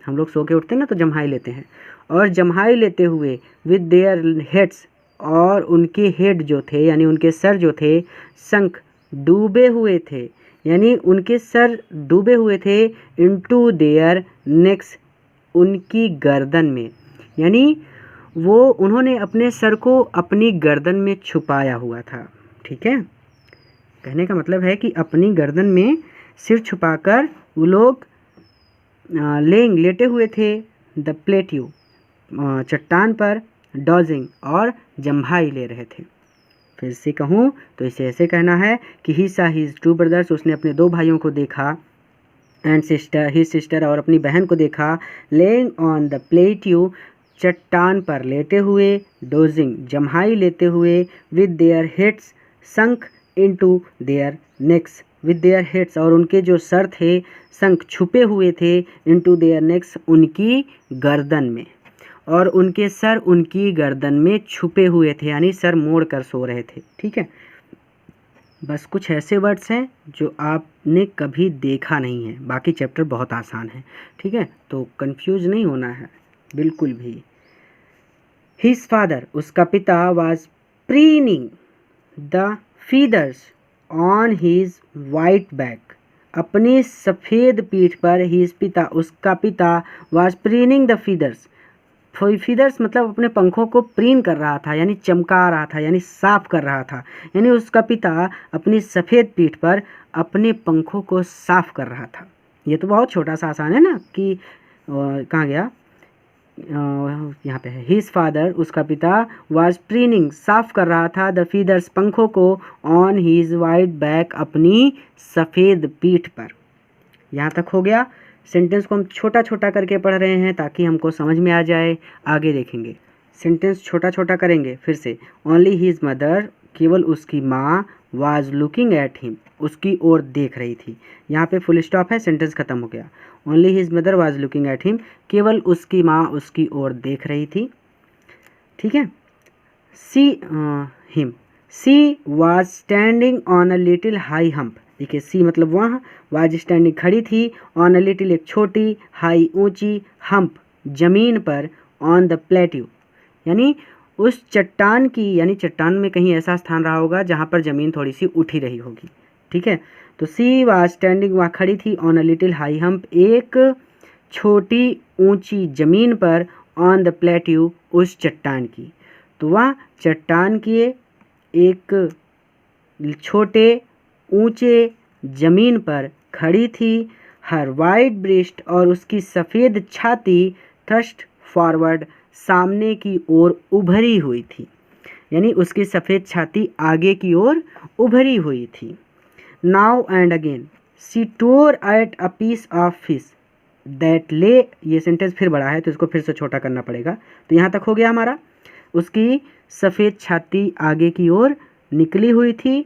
हम लोग सो के उठते हैं ना तो जम्हाई लेते हैं, और जम्हाई लेते हुए, विद देयर हेड्स, और उनके हेड जो थे यानी उनके सर जो थे, संक, डूबे हुए थे, यानी उनके सर डूबे हुए थे, इनटू देयर नेक्स, उनकी गर्दन में, यानी वो उन्होंने अपने सर को अपनी गर्दन में छुपाया हुआ था। ठीक है, कहने का मतलब है कि अपनी गर्दन में सिर छुपाकर वो लोग लेटे हुए थे, द प्लेट्यू, चट्टान पर, डॉजिंग, और जम्हाई ले रहे थे। फिर से कहूँ तो इसे ऐसे कहना है कि ही सा हिज टू ब्रदर्स, उसने अपने दो भाइयों को देखा, एंड हिज सिस्टर, और अपनी बहन को देखा, लेइंग ऑन द प्लेट्यू, चट्टान पर लेटे हुए, डोजिंग, जम्हाई लेते हुए, with their heads sunk into their next, with their heads, और उनके जो सर थे संक, छुपे हुए थे, इनटू देयर नेक्स, उनकी गर्दन में, और उनके सर उनकी गर्दन में छुपे हुए थे, यानी सर मोड़ कर सो रहे थे। ठीक है, बस कुछ ऐसे वर्ड्स हैं जो आपने कभी देखा नहीं है, बाकी चैप्टर बहुत आसान है। ठीक है, तो कंफ्यूज नहीं होना है बिल्कुल भी। हिज फादर, उसका पिता, was preening the feathers on his white back, अपनी सफ़ेद पीठ पर, हिज पिता, उसका पिता, was preening the feathers, feathers मतलब अपने पंखों को प्रीन कर रहा था, यानी चमका रहा था, यानी साफ कर रहा था, यानी उसका पिता अपनी सफ़ेद पीठ पर अपने पंखों को साफ कर रहा था। ये तो बहुत छोटा सा आसान है ना कि कहाँ गया, यहाँ पे है। हिज फादर, उसका पिता, वाज प्रीनिंग, साफ कर रहा था, द फीदर्स, पंखों को, ऑन हिज वाइट बैक, अपनी सफ़ेद पीठ पर। यहाँ तक हो गया। सेंटेंस को हम छोटा छोटा करके पढ़ रहे हैं ताकि हमको समझ में आ जाए। आगे देखेंगे, सेंटेंस छोटा छोटा करेंगे फिर से। ओनली हिज मदर, केवल उसकी माँ, वाज लुकिंग एट हिम, उसकी ओर देख रही थी। यहाँ पे फुल स्टॉप है, सेंटेंस खत्म हो गया। Only his mother was looking at him, केवल उसकी माँ उसकी ओर देख रही थी। ठीक है, she was standing on a little high hump, देखिए सी मतलब वह, वाज स्टैंडिंग खड़ी थी, ऑन अ लिटिल एक छोटी, हाई ऊंची, हम्प जमीन पर, ऑन द प्लेट्यू यानी उस चट्टान की, यानी चट्टान में कहीं ऐसा स्थान रहा होगा जहाँ पर ज़मीन थोड़ी सी उठी रही होगी। ठीक है, तो सी वाज स्टैंडिंग, वह खड़ी थी, on a little high hump, एक छोटी ऊंची ज़मीन पर, ऑन द प्लेट्यू उस चट्टान की। तो वह चट्टान के एक छोटे ऊंचे ज़मीन पर खड़ी थी। हर वाइट ब्रेस्ट, और उसकी सफ़ेद छाती, थ्रस्ट फॉरवर्ड, सामने की ओर उभरी हुई थी, यानी उसकी सफ़ेद छाती आगे की ओर उभरी हुई थी। Now and again she tore at a piece of fish that lay, ये सेंटेंस फिर बड़ा है तो इसको फिर से छोटा करना पड़ेगा। तो यहाँ तक हो गया हमारा। उसकी सफ़ेद छाती आगे की ओर निकली हुई थी।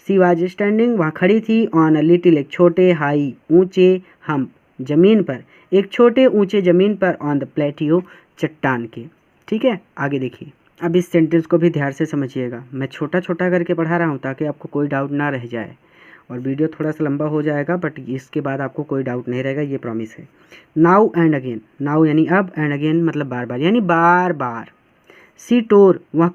सी वाज स्टैंडिंग, वहाँ खड़ी थी। ऑन अ लिटिल, एक छोटे, हाई ऊंचे, हम जमीन पर, एक छोटे ऊंचे जमीन पर। ऑन द प्लेटियो, चट्टान के। ठीक है, आगे देखिए। अब इस सेंटेंस को भी ध्यान से समझिएगा। मैं छोटा छोटा करके पढ़ा रहा हूँ ताकि आपको कोई डाउट ना रह जाए, और वीडियो थोड़ा सा लंबा हो जाएगा बट इसके बाद आपको कोई डाउट नहीं रहेगा, ये प्रॉमिस है। नाउ एंड अगेन, नाउ यानी अब, एंड अगेन मतलब बार बार, यानी बार बार। सी टोर, वह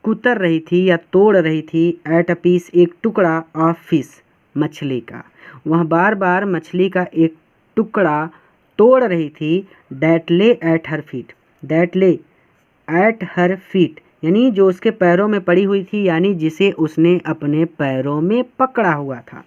कुतर रही थी या तोड़ रही थी। एट अ पीस, एक टुकड़ा। ऑफ फिश, मछली का। वह बार बार मछली का एक टुकड़ा तोड़ रही थी। दैट ले एट हर फीट, दैट ले एट हर फीट यानी जो उसके पैरों में पड़ी हुई थी, यानी जिसे उसने अपने पैरों में पकड़ा हुआ था।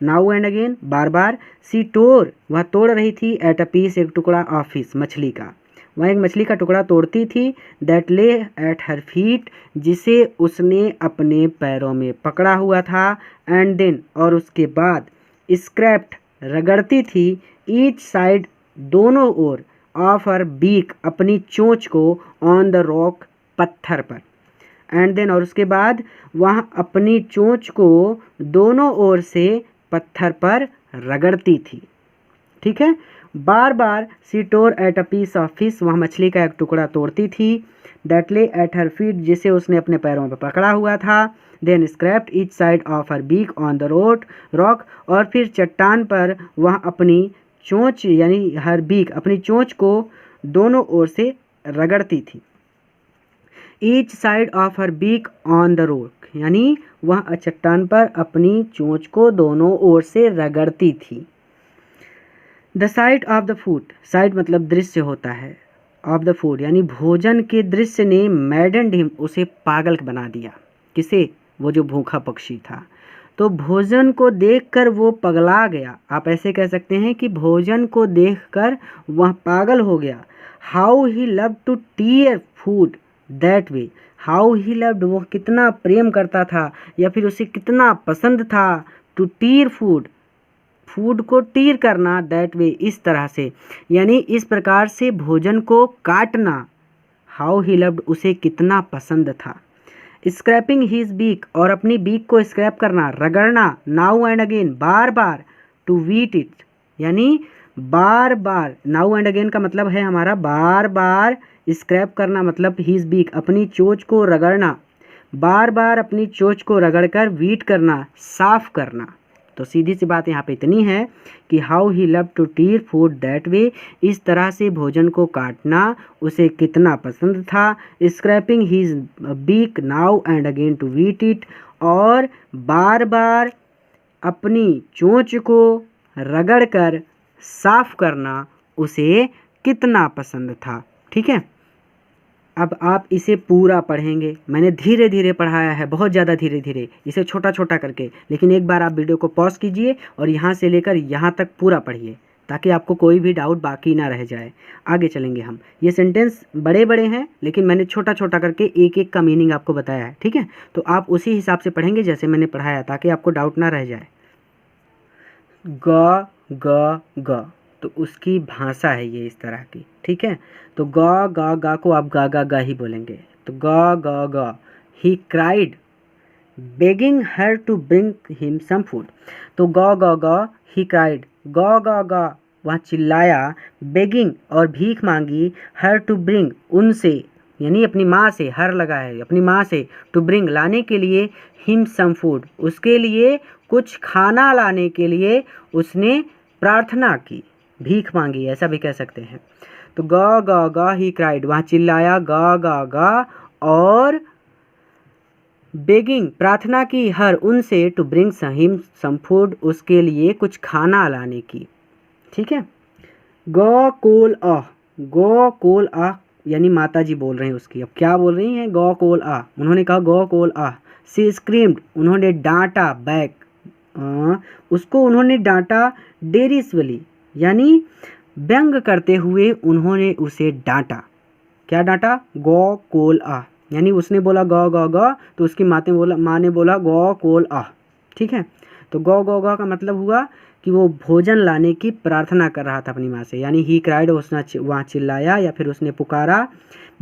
नाउ एंड अगेन, बार बार। सी टोर, वह तोड़ रही थी। एट अ पीस, एक टुकड़ा। ऑफ फिश, मछली का। वह एक मछली का टुकड़ा तोड़ती थी। दैट ले एट हर फीट, जिसे उसने अपने पैरों में पकड़ा हुआ था। एंड देन, और उसके बाद। स्क्रैप्ड, रगड़ती थी। ईच साइड, दोनों ओर। ऑफ हर बीक, अपनी चोंच को। ऑन द रॉक, पत्थर पर। एंड देन, और उसके बाद वह अपनी चोंच को दोनों ओर से पत्थर पर रगड़ती थी। ठीक है, बार बार। She tore at a piece of fish, वह मछली का एक टुकड़ा तोड़ती थी। दैट ले एट हर फीट, जिसे उसने अपने पैरों पर पकड़ा हुआ था। Then scraped each side of her beak on the rock, और फिर चट्टान पर वह अपनी चोंच यानी हर बीक, अपनी चोंच को दोनों ओर से रगड़ती थी। Each side of her beak on the rock, यानी वह चट्टान पर अपनी चोंच को दोनों ओर से रगड़ती थी। The site of the food, site मतलब दृश्य होता है। ऑफ द फूड यानी भोजन के दृश्य ने मैडेंड हिम, उसे पागल बना दिया। किसे? वो जो भूखा पक्षी था। तो भोजन को देखकर वो पगला गया। आप ऐसे कह सकते हैं कि भोजन को देखकर वह पागल हो गया। How he love to tear food that way, how he loved, वो कितना प्रेम करता था या फिर उसे कितना पसंद था। टू टीयर फूड, फूड को टीर करना। दैट वे, इस तरह से, यानी इस प्रकार से भोजन को काटना। हाउ ही लव्ड, उसे कितना पसंद था। स्क्रैपिंग हिज बीक, और अपनी बीक को स्क्रैप करना, रगड़ना। नाउ एंड अगेन, बार बार। टू वीट इट, यानी बार बार। नाउ एंड अगेन का मतलब है हमारा बार बार। स्क्रैप करना मतलब हिज बीक, अपनी चोंच को रगड़ना, बार बार अपनी चोंच को रगड़कर वीट करना, साफ करना। तो सीधी सी बात यहाँ पे इतनी है कि how he love to tear food that way, इस तरह से भोजन को काटना उसे कितना पसंद था। Scraping his beak now and again to whet it, और बार बार अपनी चोंच को रगड़कर साफ करना उसे कितना पसंद था। ठीक है, अब आप इसे पूरा पढ़ेंगे। मैंने धीरे धीरे पढ़ाया है, बहुत ज़्यादा धीरे धीरे, इसे छोटा छोटा करके। लेकिन एक बार आप वीडियो को पॉज कीजिए और यहाँ से लेकर यहाँ तक पूरा पढ़िए ताकि आपको कोई भी डाउट बाकी ना रह जाए। आगे चलेंगे हम। ये सेंटेंस बड़े बड़े हैं लेकिन मैंने छोटा छोटा करके एक एक का मीनिंग आपको बताया है। ठीक है, तो आप उसी हिसाब से पढ़ेंगे जैसे मैंने पढ़ाया ताकि आपको डाउट ना रह जाए। ग ग ग, तो उसकी भाषा है ये इस तरह की। ठीक है, तो ग ग ग को आप गा गा गा ही बोलेंगे। तो ग ग ग, he cried begging her to bring him some food. तो ग ग ग, ही क्राइड, ग ग ग, वह चिल्लाया। बेगिंग, और भीख मांगी। हर टू ब्रिंग, उनसे, यानी अपनी माँ से, हर लगा है अपनी माँ से। टू ब्रिंग, लाने के लिए। हिम सम फूड, उसके लिए कुछ खाना लाने के लिए उसने प्रार्थना की, भीख मांगी, ऐसा भी कह सकते हैं। तो ग ग ग, ही क्राइड, वहाँ चिल्लाया ग ग ग, और बेगिंग, प्रार्थना की। हर, उनसे। To bring him some food, उसके लिए कुछ खाना लाने की। ठीक है, गो कोल आ, गो कोल आ, यानी माता जी बोल रहे हैं उसकी। अब क्या बोल रही हैं? गो कोल आ, उन्होंने कहा गो कोल आ। सी स्क्रीम्ड, उन्होंने डांटा। बैक, उसको उन्होंने डांटा। डेरिसवली, यानी व्यंग करते हुए उन्होंने उसे डांटा। क्या डांटा, गौ कोल आ, यानी उसने बोला गौ गौ गौ तो उसकी माँ ने बोला गौ कोल आ। ठीक है, तो गौ गौ गौ का मतलब हुआ कि वो भोजन लाने की प्रार्थना कर रहा था अपनी माँ से, यानी ही क्राइड, उसने वहाँ चिल्लाया या फिर उसने पुकारा।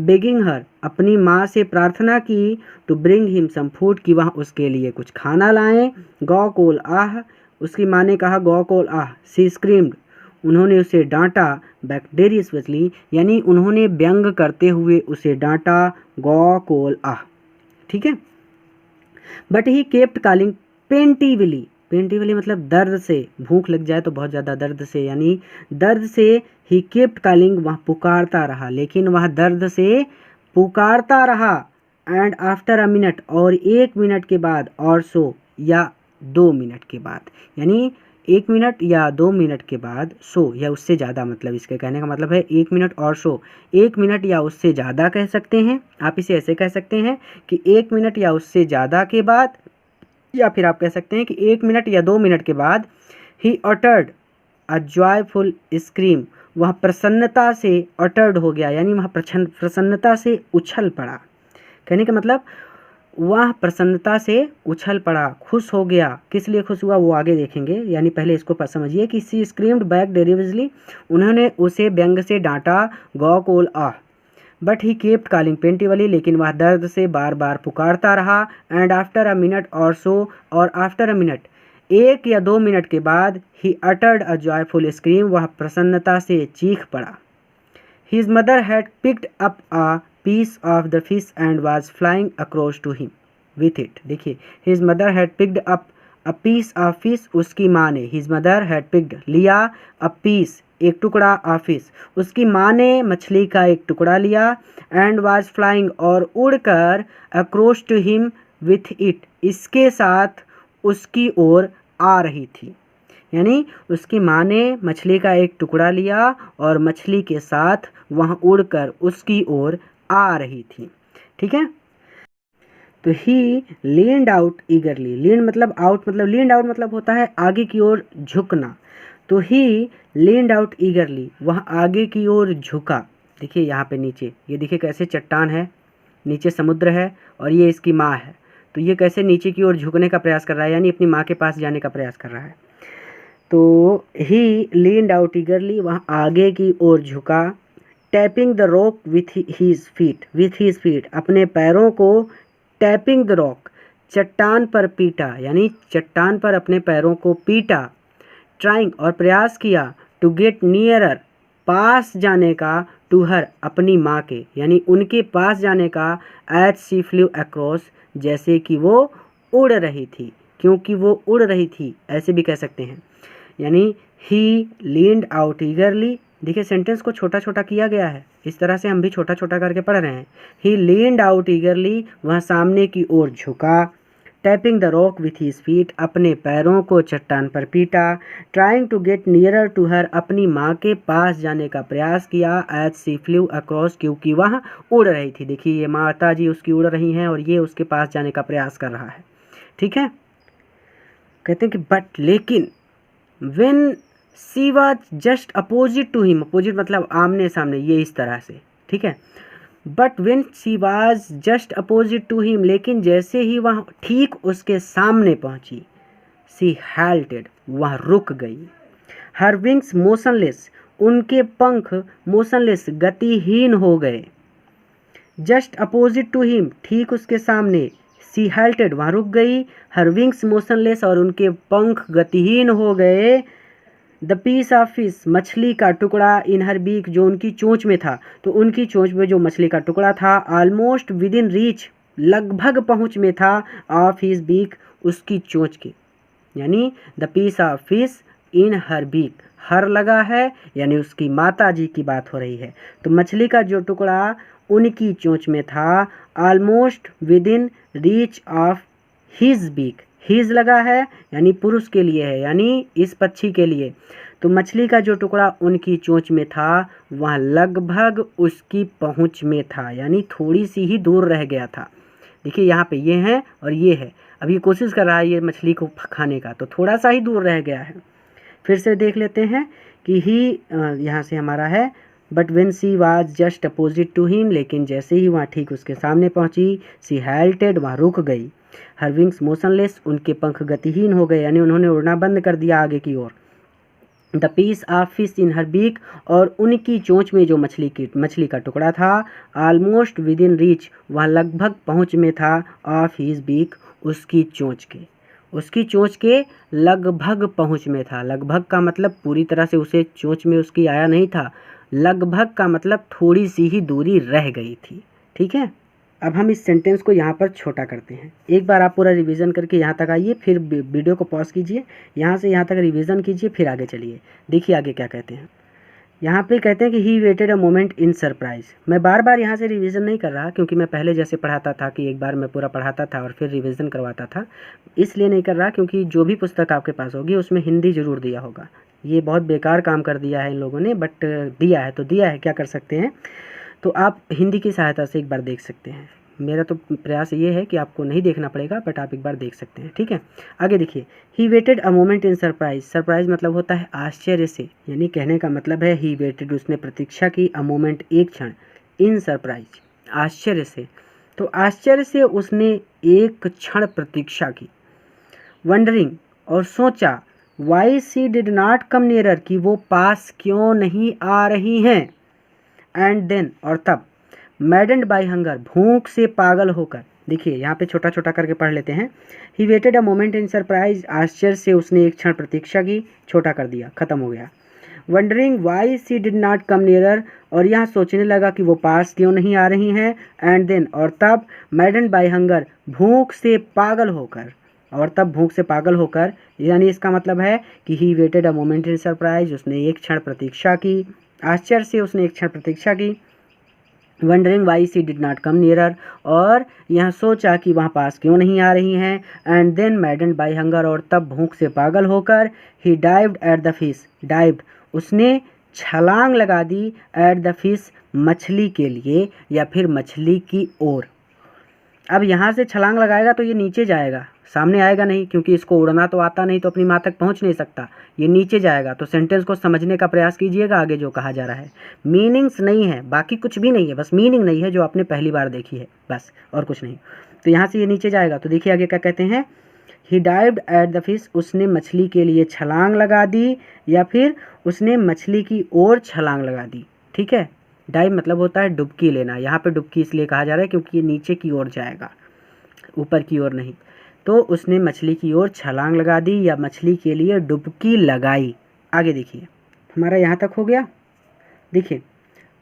बेगिंग हर, अपनी माँ से प्रार्थना की, to bring him some food, कि वह उसके लिए कुछ खाना लाएं। गौ कोल आह, उसकी माँ ने कहा गौ कोल आह। सी स्क्रीम्ड, उन्होंने उसे डांटा। बैक्टेरियसली, यानी उन्होंने व्यंग करते हुए उसे डांटा, गौ कोल आह। ठीक है, बट ही केप्ट कॉलिंग पेंटिवली, पेंटिवली मतलब दर्द से, भूख लग जाए तो बहुत ज़्यादा दर्द से, यानी दर्द से ही केप्ट कॉलिंग, वह पुकारता रहा, लेकिन वह दर्द से पुकारता रहा। एंड आफ्टर अ मिनट, और 1 मिनट के बाद, और सो, या 2 मिनट के बाद, यानी 1 मिनट या 2 मिनट के बाद, सो या उससे ज़्यादा, मतलब इसके कहने का मतलब है 1 मिनट और सो, 1 मिनट या उससे ज़्यादा कह सकते हैं। आप इसे ऐसे कह सकते हैं कि 1 मिनट या उससे ज़्यादा के बाद, या फिर आप कह सकते हैं कि 1 मिनट या 2 मिनट के बाद, he uttered a joyful scream, वह प्रसन्नता से अटर्ड हो गया, यानी वह प्रसन्नता से उछल पड़ा। कहने का मतलब वह प्रसन्नता से उछल पड़ा, खुश हो गया। किस लिए खुश हुआ वो आगे देखेंगे, यानी पहले इसको समझिए कि सी स्क्रीम्ड बैक डेरिवेजली, उन्होंने उसे व्यंग से डांटा, गौ कोल आह। बट ही केप्ट कॉलिंग पेंटिवली, लेकिन वह दर्द से बार बार पुकारता रहा। एंड आफ्टर अ मिनट और सो, और आफ्टर अ मिनट, 1 या 2 मिनट के बाद, he uttered a joyful scream, वह प्रसन्नता से चीख पड़ा। His mother had picked up a piece of the fish and was flying across to him with it. देखिए, his mother had picked up a piece of fish, उसकी माँ ने, his mother had picked, लिया, a piece, एक टुकड़ा, of fish, उसकी माँ ने मछली का एक टुकड़ा लिया। एंड वॉज फ्लाइंग, और उड़कर, across to him with it, इसके साथ उसकी ओर आ रही थी। यानी उसकी माँ ने मछली का एक टुकड़ा लिया और मछली के साथ वह उड़कर उसकी ओर आ रही थी। ठीक है, तो ही लीन्ड आउट ईगरली, लीन मतलब आउट, मतलब लीन्ड आउट मतलब होता है आगे की ओर झुकना। तो ही लीन्ड आउट ईगरली, वह आगे की ओर झुका। देखिए यहाँ पे नीचे, ये देखिए कैसे चट्टान है, नीचे समुद्र है और ये इसकी माँ है, तो ये कैसे नीचे की ओर झुकने का प्रयास कर रहा है, यानी अपनी माँ के पास जाने का प्रयास कर रहा है। तो ही लीन्ड आउट ईगरली, वह आगे की ओर झुका। Tapping the rock with his feet, अपने पैरों को, टैपिंग द रॉक, चट्टान पर पीटा, यानी चट्टान पर अपने पैरों को पीटा। ट्राइंग, और प्रयास किया, टू गेट नियरर, पास जाने का, टू हर, अपनी माँ के, यानी उनके पास जाने का। एज शी फ्लू अक्रॉस, जैसे कि वो उड़ रही थी, क्योंकि वो उड़ रही थी, ऐसे भी कह सकते हैं। यानी ही लीन्ड आउट ईगरली, देखिए सेंटेंस को छोटा छोटा किया गया है, इस तरह से हम भी छोटा छोटा करके पढ़ रहे हैं। ही लीन्ड आउट ईगरली, वह सामने की ओर झुका। Tapping the rock with his feet, अपने पैरों को चट्टान पर पीटा। Trying to get nearer to her, अपनी माँ के पास जाने का प्रयास किया। एज सी फ्लू अक्रॉस, क्योंकि वह उड़ रही थी। देखिए ये माता जी उसकी उड़ रही हैं और ये उसके पास जाने का प्रयास कर रहा है। ठीक है, कहते हैं कि बट, लेकिन, when she was just opposite to him, opposite मतलब आमने सामने, ये इस तरह से। ठीक है, but when she was just opposite to him, लेकिन जैसे ही वह ठीक उसके सामने पहुंची, सी हेल्टेड, वह रुक गई। हर विंग्स मोशनलेस, उनके पंख मोशनलेस, गतिहीन हो गए। जस्ट अपोजिट टू हिम, ठीक उसके सामने, सी हेल्टेड, वहाँ रुक गई। हर विंग्स मोशनलेस, और उनके पंख गतिहीन हो गए। द पीस ऑफ फिश, मछली का टुकड़ा, इन हर बीक, जो उनकी चोंच में था, तो उनकी चोंच में जो मछली का टुकड़ा था, ऑलमोस्ट विद इन रीच, लगभग पहुँच में था, ऑफ हिज बीक, उसकी चोंच के। यानी the piece of fish in her beak, हर लगा है, यानी उसकी माता जी की बात हो रही है। तो मछली का जो टुकड़ा उनकी चोंच में था, almost within reach of his beak, his लगा है यानी पुरुष के लिए है, यानी इस पक्षी के लिए। तो मछली का जो टुकड़ा उनकी चोंच में था, वह लगभग उसकी पहुंच में था, यानी थोड़ी सी ही दूर रह गया था। देखिए यहाँ पे ये है और ये है, अब ये कोशिश कर रहा है ये मछली को खाने का, तो थोड़ा सा ही दूर रह गया है। फिर से देख लेते हैं कि ही, यहाँ से हमारा है but when she was just opposite to him, लेकिन जैसे ही वहाँ ठीक उसके सामने पहुँची, सी हेल्टेड, वहाँ रुक गई। हर विंग्स मोशनलेस, उनके पंख गतिहीन हो गए, यानी उन्होंने उड़ना बंद कर दिया आगे की ओर। The piece of fish in her beak, और उनकी चोंच में जो मछली का टुकड़ा था, ऑलमोस्ट विद इन रीच, वह लगभग पहुँच में था, ऑफ हिज बीक, उसकी चोंच के लगभग पहुँच में था। लगभग का मतलब पूरी तरह से उसे चोंच में उसकी आया नहीं था, लगभग का मतलब थोड़ी सी ही दूरी रह गई थी। ठीक है, अब हम इस सेंटेंस को यहाँ पर छोटा करते हैं। एक बार आप पूरा रिवीजन करके यहाँ तक आइए, फिर वीडियो को पॉज कीजिए, यहाँ से यहाँ तक रिवीजन कीजिए, फिर आगे चलिए। देखिए आगे क्या कहते हैं। यहाँ पे कहते हैं कि he waited a moment in surprise. मैं बार बार यहाँ से रिवीजन नहीं कर रहा, क्योंकि मैं पहले जैसे पढ़ाता था कि एक बार मैं पूरा पढ़ाता था और फिर रिवीजन करवाता था, इसलिए नहीं कर रहा क्योंकि जो भी पुस्तक आपके पास होगी उसमें हिंदी ज़रूर दिया होगा। ये बहुत बेकार काम कर दिया है इन लोगों ने, बट दिया है तो दिया है, क्या कर सकते हैं। तो आप हिंदी की सहायता से एक बार देख सकते हैं। मेरा तो प्रयास ये है कि आपको नहीं देखना पड़ेगा, बट आप एक बार देख सकते हैं। ठीक है, आगे देखिए। He waited a moment in surprise. Surprise मतलब होता है आश्चर्य से, यानी कहने का मतलब है ही वेटेड, उसने प्रतीक्षा की, अ मोमेंट एक क्षण, इन सरप्राइज आश्चर्य से, तो आश्चर्य से उसने एक क्षण प्रतीक्षा की। वंडरिंग और सोचा, why she did not come nearer, कि वो पास क्यों नहीं आ रही हैं। एंड देन और तब, मैडेंड बाय हंगर, भूख से पागल होकर। देखिए यहाँ पे छोटा छोटा करके पढ़ लेते हैं। He waited a moment in surprise, आश्चर्य से उसने एक क्षण प्रतीक्षा की, छोटा कर दिया, खत्म हो गया। Wondering why she did not come nearer, और यहाँ सोचने लगा कि वो पास क्यों नहीं आ रही हैं। एंड देन और तब, मैडेंड बाय हंगर, भूख से पागल होकर, और तब भूख से पागल होकर, यानी इसका मतलब है कि he waited a moment in surprise, उसने एक क्षण प्रतीक्षा की, आश्चर्य से उसने एक क्षण प्रतीक्षा की। Wondering why she did not come nearer, और यहाँ सोचा कि वहाँ पास क्यों नहीं आ रही हैं। And then maddened by hunger, और तब भूख से पागल होकर, he dived at the fish, dived उसने छलांग लगा दी, एट द फिश मछली के लिए, या फिर मछली की ओर। अब यहाँ से छलांग लगाएगा तो ये नीचे जाएगा, सामने आएगा नहीं, क्योंकि इसको उड़ना तो आता नहीं, तो अपनी माँ तक पहुँच नहीं सकता, ये नीचे जाएगा। तो सेंटेंस को समझने का प्रयास कीजिएगा, आगे जो कहा जा रहा है मीनिंग्स नहीं है, बाकी कुछ भी नहीं है, बस मीनिंग नहीं है जो आपने पहली बार देखी है, बस और कुछ नहीं। तो यहाँ से ये नीचे जाएगा, तो देखिए आगे क्या कहते हैं। ही डाइव्ड एट द फिश, उसने मछली के लिए छलांग लगा दी, या फिर उसने मछली की ओर छलांग लगा दी। ठीक है, डाइव मतलब होता है डुबकी लेना, यहाँ पे डुबकी इसलिए कहा जा रहा है क्योंकि ये नीचे की ओर जाएगा, ऊपर की ओर नहीं। तो उसने मछली की ओर छलांग लगा दी, या मछली के लिए डुबकी लगाई। आगे देखिए, हमारा यहाँ तक हो गया। देखिए,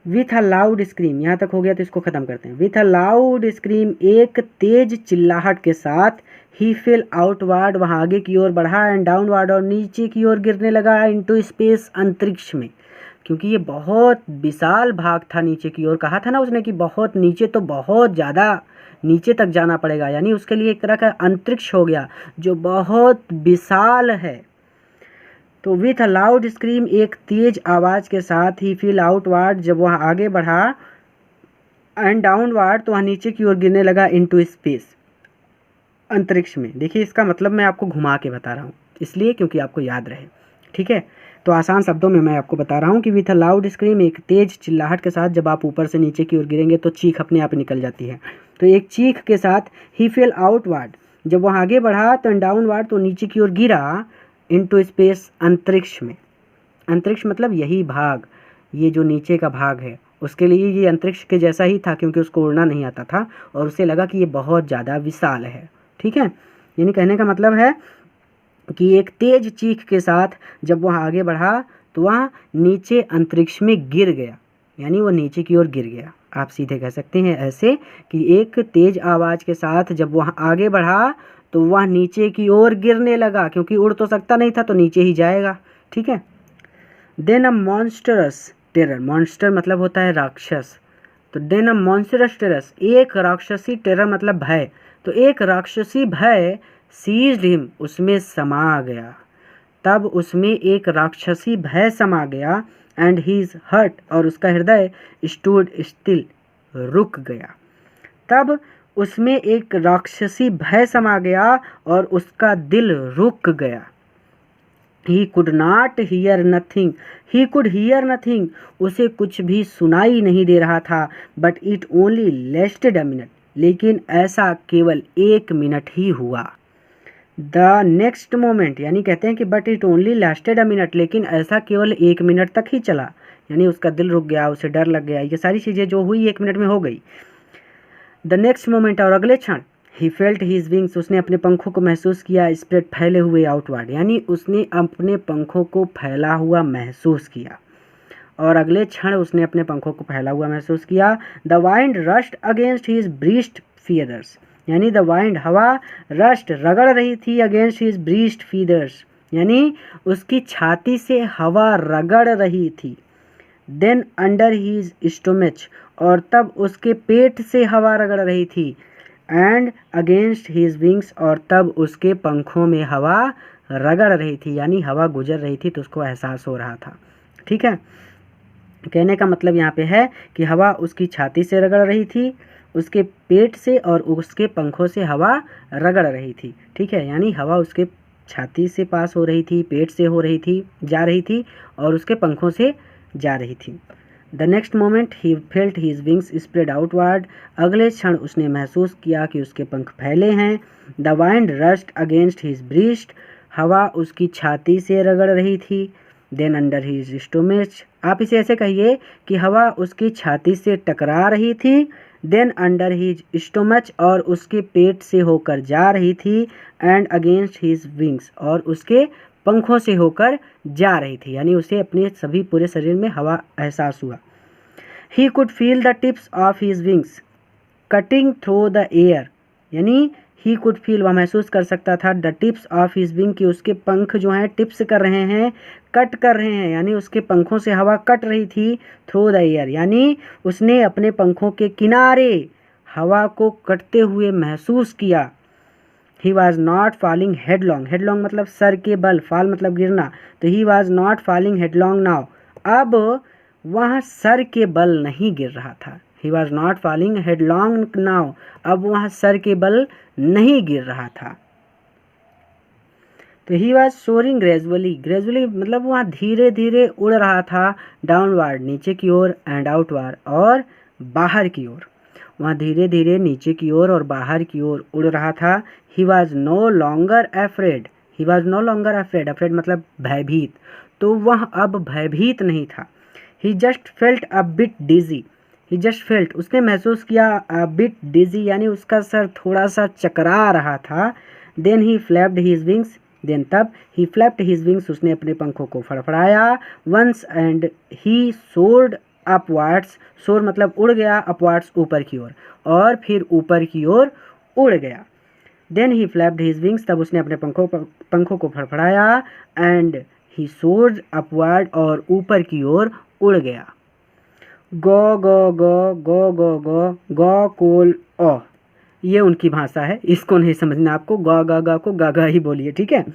विथ अ लाउड स्क्रीम, यहाँ तक हो गया, तो इसको ख़त्म करते हैं। विथ अ लाउड स्क्रीम, एक तेज चिल्लाहट के साथ, ही फेल आउटवर्ड, वहाँ आगे की ओर बढ़ा, एंड डाउनवर्ड, और नीचे की ओर गिरने लगा, इनटू स्पेस, अंतरिक्ष में। क्योंकि ये बहुत विशाल भाग था नीचे की ओर, कहा था ना उसने कि बहुत नीचे, तो बहुत ज़्यादा नीचे तक जाना पड़ेगा, यानी उसके लिए एक तरह का अंतरिक्ष हो गया जो बहुत विशाल है। तो विथ अ लाउड स्क्रीम, एक तेज आवाज़ के साथ, ही फील आउटवर्ड, जब वह आगे बढ़ा, एंड डाउनवर्ड, तो वह नीचे की ओर गिरने लगा, इनटू स्पेस, अंतरिक्ष में। देखिए इसका मतलब मैं आपको घुमा के बता रहा हूँ, इसलिए क्योंकि आपको याद रहे। ठीक है, तो आसान शब्दों में मैं आपको बता रहा हूँ कि विथ अ लाउड स्क्रीम, एक तेज चिल्लाहट के साथ, जब आप ऊपर से नीचे की ओर गिरेंगे तो चीख अपने आप निकल जाती है, तो एक चीख के साथ, ही फेल आउटवर्ड, जब वह आगे बढ़ा, तो डाउनवर्ड, तो नीचे की ओर गिरा, इनटू स्पेस, अंतरिक्ष में। अंतरिक्ष मतलब यही भाग, ये जो नीचे का भाग है, उसके लिए ये अंतरिक्ष के जैसा ही था, क्योंकि उसको उड़ना नहीं आता था, और उसे लगा कि ये बहुत ज़्यादा विशाल है। ठीक है, यानी कहने का मतलब है कि एक तेज चीख के साथ जब वह आगे बढ़ा, तो वह नीचे अंतरिक्ष में गिर गया, यानी वो नीचे की ओर गिर गया। आप सीधे कह सकते हैं ऐसे कि एक तेज आवाज़ के साथ जब वह आगे बढ़ा, तो वह नीचे की ओर गिरने लगा, क्योंकि उड़ तो सकता नहीं था, तो नीचे ही जाएगा। ठीक है, देन अ मॉन्स्टरस टेरर, मॉन्स्टर मतलब होता है राक्षस, तो देन अ मॉन्स्टरस टेरस, एक राक्षसी, टेरर मतलब भय, तो एक राक्षसी भय, सीज्ड हिम, उसमें समा गया, तब उसमें एक राक्षसी भय समा गया, एंड हीज हर्ट, और उसका हृदय, स्टूड स्टिल, रुक गया, तब उसमें एक राक्षसी भय समा गया और उसका दिल रुक गया। He could not here nothing, he could hear nothing, उसे कुछ भी सुनाई नहीं दे रहा था। But it only lasted a minute, लेकिन ऐसा केवल 1 मिनट ही हुआ। द नेक्स्ट मोमेंट, यानी कहते हैं कि but it only lasted a minute, लेकिन ऐसा केवल 1 मिनट तक ही चला, यानी उसका दिल रुक गया, उसे डर लग गया, ये सारी चीज़ें जो हुई 1 मिनट में हो गई। द नेक्स्ट मोमेंट, और अगले क्षण, ही फेल्ट हीज विंग्स, उसने अपने पंखों को महसूस किया, स्प्रेड फैले हुए आउटवर्ड, यानी उसने अपने पंखों को फैला हुआ महसूस किया, और अगले क्षण उसने अपने पंखों को फैला हुआ महसूस किया। The wind rushed against his breast feathers, यानी द वाइंड, हवा, रश्ड, रगड़ रही थी, अगेंस्ट हीज ब्रीस्ट फीदर्स, यानी उसकी छाती से हवा रगड़ रही थी। देन अंडर हीज स्टोमच, और तब उसके पेट से हवा रगड़ रही थी। एंड अगेंस्ट हीज विंग्स, और तब उसके पंखों में हवा रगड़ रही थी, यानी हवा गुजर रही थी तो उसको एहसास हो रहा था। ठीक है, कहने का मतलब यहाँ पे है कि हवा उसकी छाती से रगड़ रही थी, उसके पेट से और उसके पंखों से हवा रगड़ रही थी। ठीक है, यानी हवा उसके छाती से पास हो रही थी, पेट से हो रही थी, जा रही थी, और उसके पंखों से जा रही थी। The next moment he felt his wings spread outward, अगले क्षण उसने महसूस किया कि उसके पंख फैले हैं। The wind rushed against his breast, हवा उसकी छाती से रगड़ रही थी। देन अंडर हीज स्टोमच, आप इसे ऐसे कहिए कि हवा उसकी छाती से टकरा रही थी। देन अंडर हीज स्टोमच, और उसके पेट से होकर जा रही थी। एंड अगेंस्ट हीज विंग्स, और उसके पंखों से होकर जा रही थी, यानी उसे अपने सभी पूरे शरीर में हवा एहसास हुआ। He could feel the tips of his wings cutting through the air, यानी ही कुड फील, वह महसूस कर सकता था, the tips of his wing, कि उसके पंख जो हैं टिप्स कर रहे हैं, कट कर रहे हैं, यानी उसके पंखों से हवा कट रही थी। थ्रू द एयर, यानी उसने अपने पंखों के किनारे हवा को कटते हुए महसूस किया। He was not falling headlong, headlong मतलब सर के बल, फॉल मतलब गिरना, तो he was not falling headlong now, अब वह सर के बल नहीं गिर रहा था। He was not falling headlong now, अब वह सर के बल नहीं गिर रहा था। तो he was soaring gradually, gradually मतलब वह धीरे धीरे उड़ रहा था, डाउनवर्ड नीचे की ओर, एंड आउटवर्ड और बाहर की ओर, वह धीरे धीरे नीचे की ओर और बाहर की ओर उड़ रहा था। He was no longer afraid, he was no longer afraid, afraid मतलब भयभीत, तो वह अब भयभीत नहीं था। He just felt a bit dizzy, he just felt, उसने महसूस किया, अ बिट डिजी यानी उसका सर थोड़ा सा चकरा रहा था। Then he flapped his wings, then तब ही फ्लैप्ड हिज विंग्स, उसने अपने पंखों को फड़फड़ाया। Once and he soared upwards, soar मतलब उड़ गया, अपवार्ड्स ऊपर की ओर, और फिर ऊपर की ओर उड़ गया। Then he flapped his wings, तब उसने अपने पंखों को फड़फड़ाया। एंड ही सोर्ड अपवार्ड, और ऊपर की ओर उड़ गया। गो गो गो गो गो गो गो कोल ओ, ये उनकी भाषा है, इसको नहीं समझना आपको, गा गा गा को गा गा ही बोलिए, ठीक है।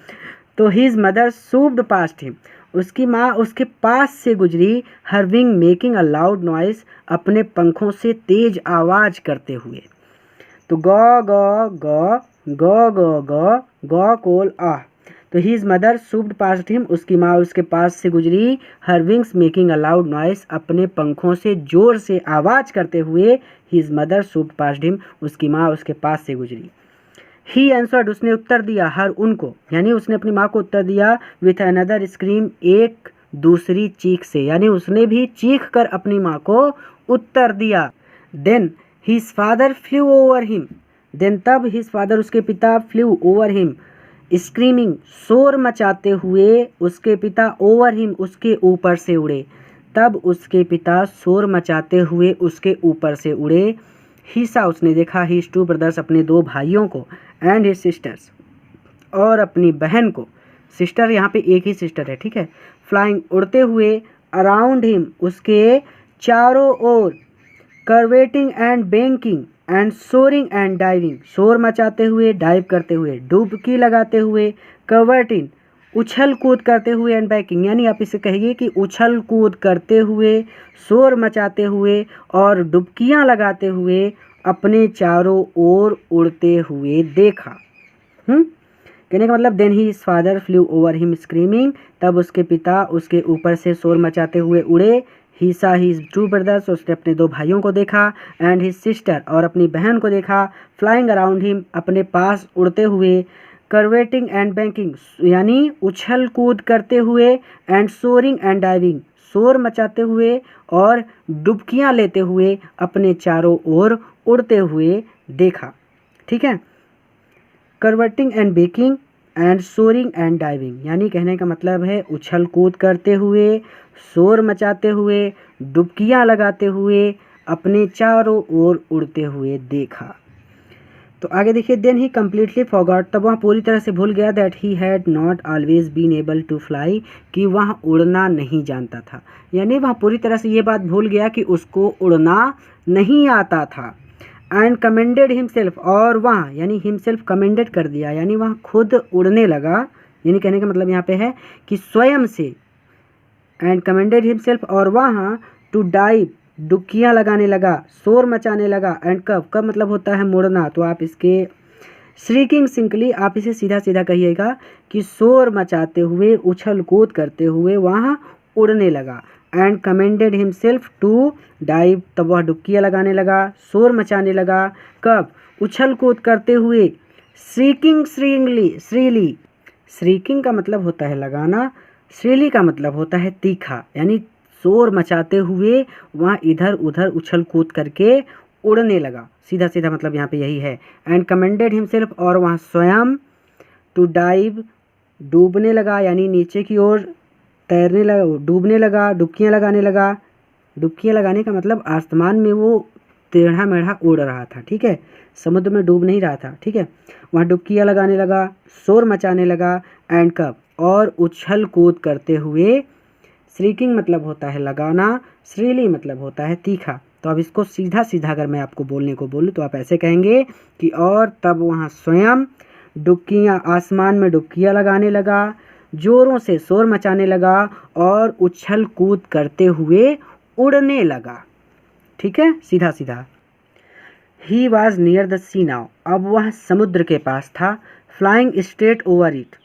तो his mother swooped past him, उसकी माँ उसके पास से गुजरी। Her wing making a loud noise, अपने पंखों से तेज आवाज करते हुए। तो गा गा गा गो गो गो गो कोल आ, तो his mother swooped past him, उसकी माँ उसके पास से गुजरी। हर wings making a loud noise, अपने पंखों से जोर से आवाज करते हुए। His mother swooped past him, उसकी माँ उसके पास से गुजरी। ही आंसर्ड, उसने उत्तर दिया, हर उनको, यानी उसने अपनी माँ को उत्तर दिया। विथ अनदर स्क्रीम, एक दूसरी चीख से, यानी उसने भी चीख कर अपनी माँ को उत्तर दिया। Then his father flew over him, then तब हिज फादर उसके पिता फ्लू ओवर हिम, स्क्रीमिंग शोर मचाते हुए, उसके पिता ओवर हिम उसके ऊपर से उड़े, तब उसके पिता शोर मचाते हुए उसके ऊपर से उड़े। ही सा, उसने देखा, हिज टू ब्रदर्स, अपने 2 भाइयों को, एंड हिज सिस्टर्स, और अपनी बहन को, सिस्टर यहाँ पे एक ही सिस्टर है, ठीक है, फ्लाइंग उड़ते हुए, अराउंड हिम उसके चारों ओर, curveting and banking and soaring and diving, शोर मचाते हुए, डाइव करते हुए, डुबकी लगाते हुए, कवर्टिंग उछल कूद करते हुए, एंड बैकिंग, यानी आप इसे कहिए कि उछल कूद करते हुए, शोर मचाते हुए और डुबकियां लगाते हुए अपने चारों ओर उड़ते हुए देखा। कहने का मतलब then his father flew over him screaming, तब उसके पिता उसके ऊपर से शोर मचाते हुए उड़े। ही सा हिज टू ब्रदर्स, उसने अपने 2 भाइयों को देखा। एंड हिज सिस्टर, और अपनी बहन को देखा। फ्लाइंग अराउंड हिम, अपने पास उड़ते हुए। कर्वेटिंग एंड बैंकिंग, यानी उछल कूद करते हुए। एंड सोरिंग एंड डाइविंग, शोर मचाते हुए और डुबकियां लेते हुए अपने चारों ओर उड़ते हुए देखा। ठीक है। Curveting and banking and soaring and diving, यानी कहने का मतलब है उछल कूद करते हुए, शोर मचाते हुए, डुबकियां लगाते हुए अपने चारों ओर उड़ते हुए देखा। तो आगे देखिए, देन ही कम्प्लीटली फॉरगॉट, तब वह पूरी तरह से भूल गया that he had not always been able to fly, कि वह उड़ना नहीं जानता था। यानी वह पूरी तरह से ये बात भूल गया कि उसको उड़ना नहीं आता था। एंड कमेंडेड हिमसेल्फ, और वह यानी हिमसेल्फ कमेंडेड कर दिया, यानी वह खुद उड़ने लगा। यानी कहने का मतलब यहाँ पे है कि स्वयं से। एंड कमेंडेड हिमसेल्फ, और वह टू डाइव, डुबकियां लगाने लगा, शोर मचाने लगा। एंड कब मतलब होता है मुड़ना, तो आप इसके श्रीकिंग सिंकली, आप इसे सीधा सीधा कहिएगा कि शोर मचाते हुए, उछल कूद करते हुए वहाँ उड़ने लगा। And commended himself to dive, तब वह डुबकियां लगाने लगा, शोर मचाने लगा। कब? उछल कूद करते हुए। श्रीकिंग श्रीली, श्रीकिंग का मतलब होता है लगाना, श्रीली का मतलब होता है तीखा, यानी शोर मचाते हुए वहाँ इधर उधर उछल कूद करके उड़ने लगा। सीधा सीधा मतलब यहाँ पे यही है। एंड कमेंडेड हिमसेल्फ, और वहाँ स्वयं। टू डाइव, डूबने लगा, यानी नीचे की ओर तैरने लगा, डूबने लगा, डुबकियाँ लगाने लगा। डुबकियाँ लगाने का मतलब आसमान में वो टेढ़ा मेढ़ा उड़ रहा था। ठीक है, समुद्र में डूब नहीं रहा था। ठीक है, वहाँ डुबकियाँ लगाने लगा, शोर मचाने लगा। एंड कब? और उछल कूद करते हुए। श्रीकिंग मतलब होता है लगाना, श्रीली मतलब होता है तीखा। तो अब इसको सीधा सीधा अगर मैं आपको बोलने को बोलूँ तो आप ऐसे कहेंगे कि और तब वहाँ स्वयं डुबकियाँ, आसमान में डुबकियाँ लगाने लगा, जोरों से शोर मचाने लगा और उछल कूद करते हुए उड़ने लगा। ठीक है, सीधा सीधा। He was near the sea now, अब वह समुद्र के पास था। फ्लाइंग स्ट्रेट ओवर इट,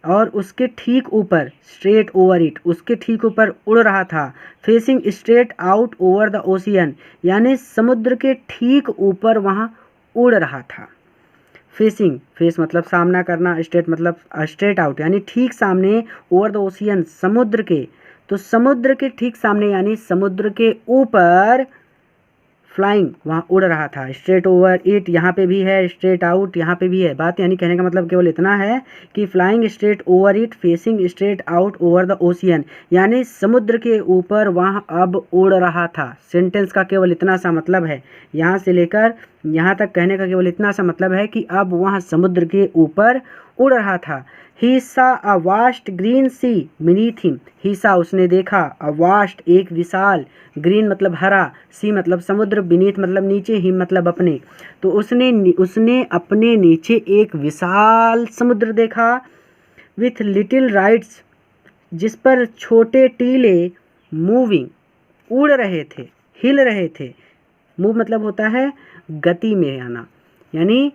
और उसके ठीक ऊपर, स्ट्रेट ओवर इट, उसके ठीक ऊपर उड़ रहा था। Facing straight out over the ocean, यानी समुद्र के ठीक ऊपर वहाँ उड़ रहा था। फेसिंग, फेस मतलब सामना करना, स्ट्रेट मतलब स्ट्रेट आउट, यानी ठीक सामने, ओवर द ओशियन समुद्र के, तो समुद्र के ठीक सामने यानी समुद्र के ऊपर फ्लाइंग वहाँ उड़ रहा था। स्ट्रेट ओवर इट यहाँ पे भी है, स्ट्रेट आउट यहाँ पे भी है। बात यानी कहने का मतलब केवल इतना है कि flying straight over it, facing straight out over the ocean, यानी समुद्र के ऊपर वहाँ अब उड़ रहा था। सेंटेंस का केवल इतना सा मतलब है, यहाँ से लेकर यहाँ तक कहने का केवल इतना सा मतलब है कि अब वहाँ समुद्र के ऊपर उड़ रहा था। He saw a vast green sea beneath him, he saw उसने देखा, अ वास्ट एक विशाल, ग्रीन मतलब हरा, सी मतलब समुद्र, बीनीथ मतलब नीचे, हिम मतलब अपने, तो उसने अपने नीचे एक विशाल समुद्र देखा। विथ लिटिल राइट्स, जिस पर छोटे टीले, मूविंग उड़ रहे थे, हिल रहे थे। मूव मतलब होता है गति में आना, यानी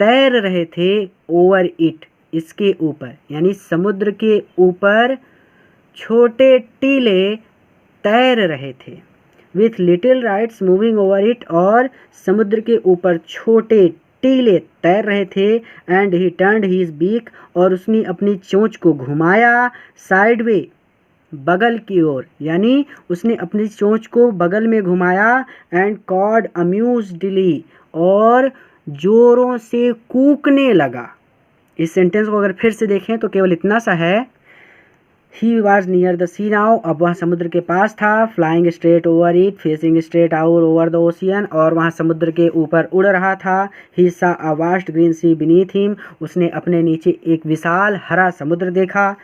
तैर रहे थे। ओवर इट, इसके ऊपर, यानी समुद्र के ऊपर छोटे टीले तैर रहे थे। With little ridges moving over it, और समुद्र के ऊपर छोटे टीले तैर रहे थे। And he turned his beak, और उसने अपनी चोंच को घुमाया, साइडवे बगल की ओर, यानी उसने अपनी चोंच को बगल में घुमाया। एंड कॉड अम्यूज्डली, और जोरों से कूकने लगा। इस सेंटेंस को अगर फिर से देखें तो केवल इतना सा है, he was near the sea now, अब वह समुद्र के पास था। Flying straight over it, facing straight out over the ocean, और वहाँ समुद्र के ऊपर उड़ रहा था। He saw a vast green sea beneath him, उसने अपने नीचे एक विशाल हरा समुद्र देखा।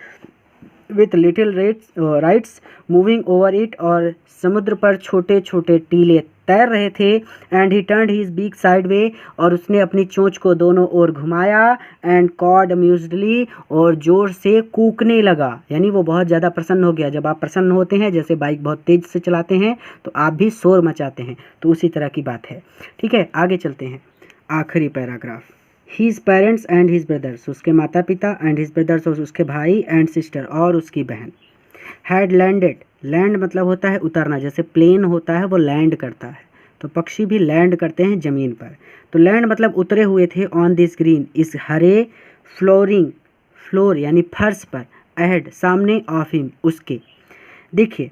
With little ridges moving over it, और समुद्र पर छोटे छोटे टीले तैर रहे थे। And he turned his beak sideways, और उसने अपनी चोंच को दोनों ओर घुमाया। एंड कॉड अम्यूज्डली, और जोर से कूकने लगा, यानी वो बहुत ज़्यादा प्रसन्न हो गया। जब आप प्रसन्न होते हैं, जैसे बाइक बहुत तेज़ से चलाते हैं तो आप भी शोर मचाते हैं, तो उसी तरह की बात है। ठीक है, आगे चलते हैं। आखिरी paragraph, his parents and his brothers, उसके माता पिता, एंड हीज ब्रदर्स, और उसके भाई, एंड सिस्टर, और उसकी बहन। हैड लैंडेड, लैंड मतलब होता है उतरना, जैसे प्लेन होता है वो लैंड करता है, तो पक्षी भी लैंड करते हैं ज़मीन पर। तो लैंड मतलब उतरे हुए थे, ऑन दिस ग्रीन, इस हरे, फ्लोरिंग, फ्लोर यानी फर्श पर, अहेड सामने, ऑफ हिम उसके। देखिए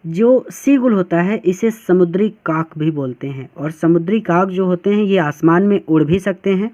जो सीगुल होता है इसे समुद्री काक भी बोलते हैं, और समुद्री काक जो होते हैं ये आसमान में उड़ भी सकते हैं,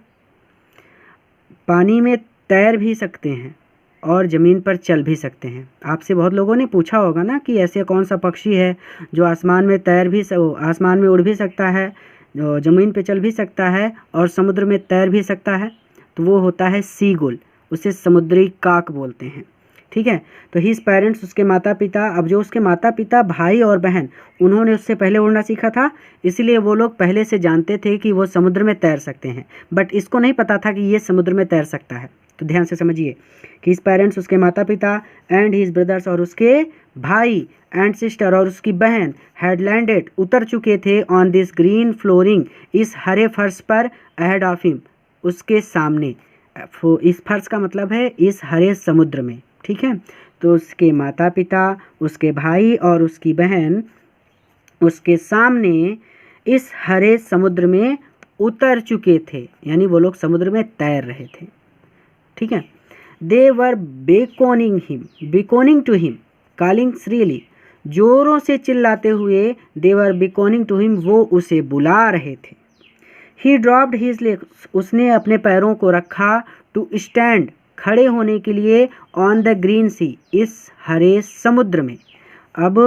पानी में तैर भी सकते हैं, और ज़मीन पर चल भी सकते हैं। आपसे बहुत लोगों ने पूछा होगा ना कि ऐसे कौन सा पक्षी है जो आसमान में आसमान में उड़ भी सकता है, जो ज़मीन पे चल भी सकता है, और समुद्र में तैर भी सकता है, तो वो होता है सीगुल, उसे समुद्री काक बोलते हैं। ठीक है, तो हीज पेरेंट्स, उसके माता पिता। अब जो उसके माता पिता, भाई और बहन, उन्होंने उससे पहले उड़ना सीखा था, इसलिए वो लोग पहले से जानते थे कि वो समुद्र में तैर सकते हैं, बट इसको नहीं पता था कि ये समुद्र में तैर सकता है। तो ध्यान से समझिए कि हीज पेरेंट्स, उसके माता पिता, एंड हीज ब्रदर्स, और उसके भाई, एंड सिस्टर, और उसकी बहन, हैड लैंडेड उतर चुके थे, ऑन दिस ग्रीन फ्लोरिंग, इस हरे फर्श पर, अहेड ऑफ हिम उसके सामने। इस फर्श का मतलब है इस हरे समुद्र में। ठीक है, तो उसके माता पिता, उसके भाई और उसकी बहन उसके सामने इस हरे समुद्र में उतर चुके थे, यानी वो लोग समुद्र में तैर रहे थे। ठीक है, दे वर बिकोनिंग टू हिम, कॉलिंग श्रीली, जोरों से चिल्लाते हुए, दे वर बिकोनिंग टू हिम, वो उसे बुला रहे थे। ही ड्रॉप्ड हिज लेग्स, उसने अपने पैरों को रखा, टू स्टैंड, खड़े होने के लिए, ऑन द ग्रीन सी, इस हरे समुद्र में। अब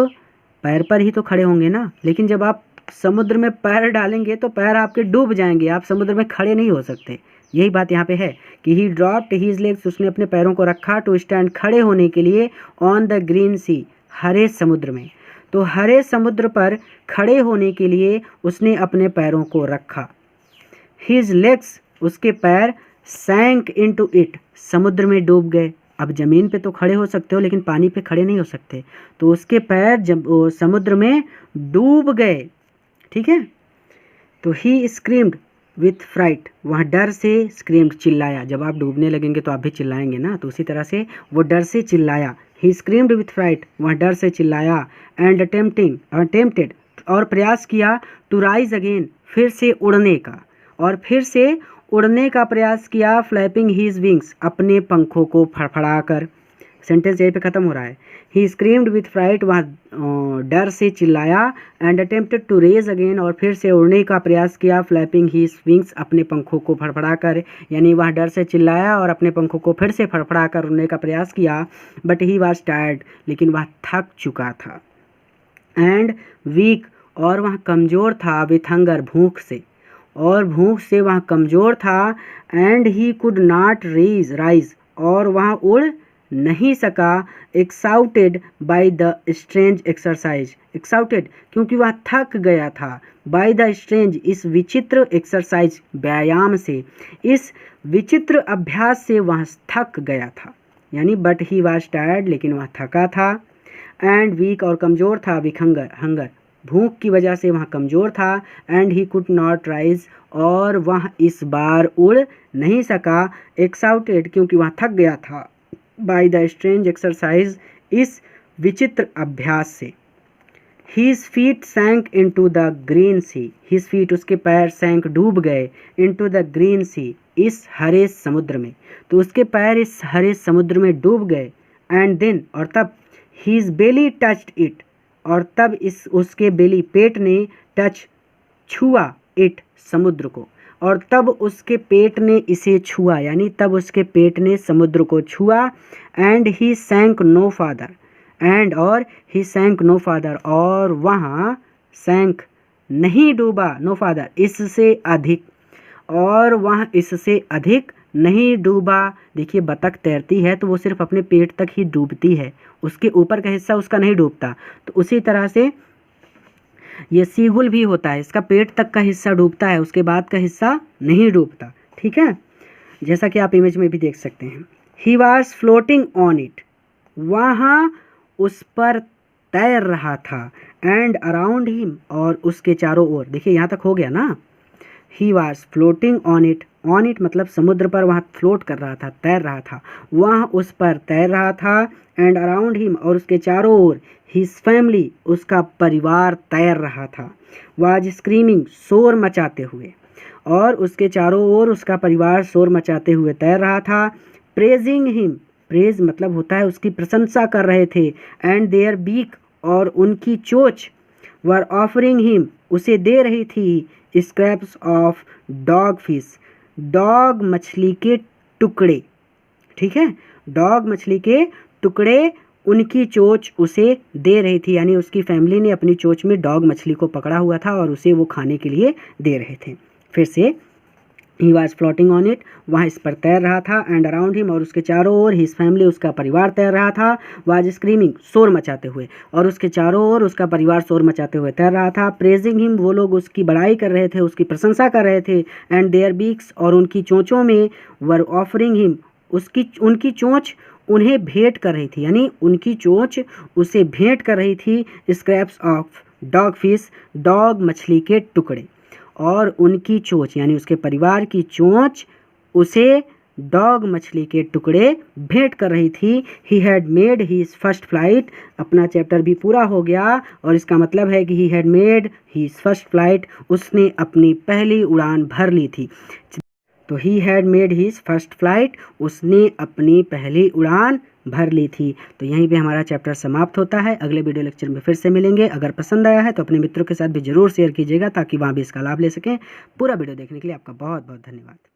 पैर पर ही तो खड़े होंगे ना, लेकिन जब आप समुद्र में पैर डालेंगे तो पैर आपके डूब जाएंगे, आप समुद्र में खड़े नहीं हो सकते। यही बात यहाँ पे है कि ही ड्रॉप्ड हिज लेग्स, उसने अपने पैरों को रखा, टू स्टैंड, खड़े होने के लिए, ऑन द ग्रीन सी, हरे समुद्र में। तो हरे समुद्र पर खड़े होने के लिए उसने अपने पैरों को रखा। हिज लेग्स, उसके पैर, सैंक इनटू इट, समुद्र में डूब गए। अब ज़मीन पे तो खड़े हो सकते हो लेकिन पानी पे खड़े नहीं हो सकते, तो उसके पैर जब समुद्र में डूब गए। ठीक है, तो ही स्क्रीम्ड विथ फ्राइट, वह डर से, स्क्रीम्ड चिल्लाया, जब आप डूबने लगेंगे तो आप भी चिल्लाएंगे ना, तो उसी तरह से वो डर से चिल्लाया। ही स्क्रीम्ड विथ फ्राइट, वह डर से चिल्लाया, एंड अटेम्प्टेड, और प्रयास किया, टू राइज अगेन, फिर से उड़ने का, और फिर से उड़ने का प्रयास किया, फ्लैपिंग हीज विंग्स, अपने पंखों को फड़फड़ाकर। सेंटेंस यहीं पे ख़त्म हो रहा है। ही स्क्रीम्ड विथ फ्राइट, वह डर से चिल्लाया, and attempted to rise again, और फिर से उड़ने का प्रयास किया, फ्लैपिंग हीज विंग्स, अपने पंखों को फड़फड़ाकर, यानी वह डर से चिल्लाया और अपने पंखों को फिर से फड़फड़ाकर उड़ने का प्रयास किया। बट ही वॉज टायर्ड, लेकिन वह थक चुका था, एंड वीक, और वह कमज़ोर था, विथ हंगर, भूख से, और भूख से वह कमज़ोर था, and he could not rise, और वह उड़ नहीं सका, एक्साउटेड बाय द स्ट्रेंज एक्सरसाइज, एक्साउटेड क्योंकि वह थक गया था, बाय द स्ट्रेंज, इस विचित्र एक्सरसाइज, व्यायाम से, इस विचित्र अभ्यास से वह थक गया था, यानी बट ही वॉज टायर्ड, लेकिन वह थका था, एंड वीक, और कमज़ोर था, विथ हंगर, भूख की वजह से वह कमज़ोर था, and he could not rise, और वह इस बार उड़ नहीं सका, एक्साउटेड क्योंकि वह थक गया था, बाय द स्ट्रेंज एक्सरसाइज, इस विचित्र अभ्यास से। His feet sank into the green sea, his feet, उसके पैर, sank, डूब गए, into the green sea, इस हरे समुद्र में, तो उसके पैर इस हरे समुद्र में डूब गए, and then, और तब, his belly touched it, और तब इस उसके बेली, पेट ने, टच, छुआ, इट, समुद्र को, और तब उसके पेट ने इसे छुआ, यानी तब उसके पेट ने समुद्र को छुआ, and he sank no farther, and, और ही सैंक नो फादर, और वहाँ सैंक, नहीं डूबा, नो फादर, इससे अधिक, और वह इससे अधिक नहीं डूबा। देखिए बतख तैरती है तो वो सिर्फ अपने पेट तक ही डूबती है, उसके ऊपर का हिस्सा उसका नहीं डूबता, तो उसी तरह से ये सीगुल भी होता है, इसका पेट तक का हिस्सा डूबता है, उसके बाद का हिस्सा नहीं डूबता। ठीक है, जैसा कि आप इमेज में भी देख सकते हैं। He was floating on it, वहाँ उस पर तैर रहा था, एंड अराउंड हिम, और उसके चारों ओर। देखिए यहाँ तक हो गया ना, he was floating on it, on it मतलब समुद्र पर वहाँ फ्लोट कर रहा था, तैर रहा था, वह उस पर तैर रहा था। एंड अराउंड हिम और उसके चारों ओर हिज फैमिली उसका परिवार तैर रहा था। वाज स्क्रीमिंग शोर मचाते हुए, और उसके चारों ओर उसका परिवार शोर मचाते हुए तैर रहा था। प्रेजिंग हिम, प्रेज मतलब होता है उसकी प्रशंसा कर रहे थे। एंड देयर बीक और उनकी चोंच वर ऑफरिंग हिम उसे दे रही थी scraps of dog fish, dog मछली के टुकड़े, ठीक है, डॉग मछली के टुकड़े उनकी चोंच उसे दे रही थी, यानी उसकी फैमिली ने अपनी चोंच में डॉग मछली को पकड़ा हुआ था और उसे वो खाने के लिए दे रहे थे। फिर से he was floating on it, वहाँ इस पर तैर रहा था। एंड अराउंड हिम और उसके चारों ओर हिज फैमिली उसका परिवार तैर रहा था। वाज स्क्रीमिंग शोर मचाते हुए, और उसके चारों ओर उसका परिवार शोर मचाते हुए तैर रहा था। प्रेजिंग हिम वो लोग उसकी बड़ाई कर रहे थे, उसकी प्रशंसा कर रहे थे। एंड देयर बीक्स और उनकी चोंचों में वर ऑफरिंग हिम उनकी चोंच उन्हें भेंट कर रही थी, यानी उनकी चोंच उसे भेंट कर रही थी scraps of dog fish, dog मछली के टुकड़े, और उनकी चोंच यानी उसके परिवार की चोंच उसे डॉग मछली के टुकड़े भेंट कर रही थी। He had made his first flight, अपना चैप्टर भी पूरा हो गया, और इसका मतलब है कि he had made his first flight, उसने अपनी पहली उड़ान भर ली थी। तो he had made his first flight, उसने अपनी पहली उड़ान भर ली थी। तो यहीं पे हमारा चैप्टर समाप्त होता है। अगले वीडियो लेक्चर में फिर से मिलेंगे। अगर पसंद आया है तो अपने मित्रों के साथ भी जरूर शेयर कीजिएगा ताकि वहाँ भी इसका लाभ ले सकें। पूरा वीडियो देखने के लिए आपका बहुत बहुत धन्यवाद।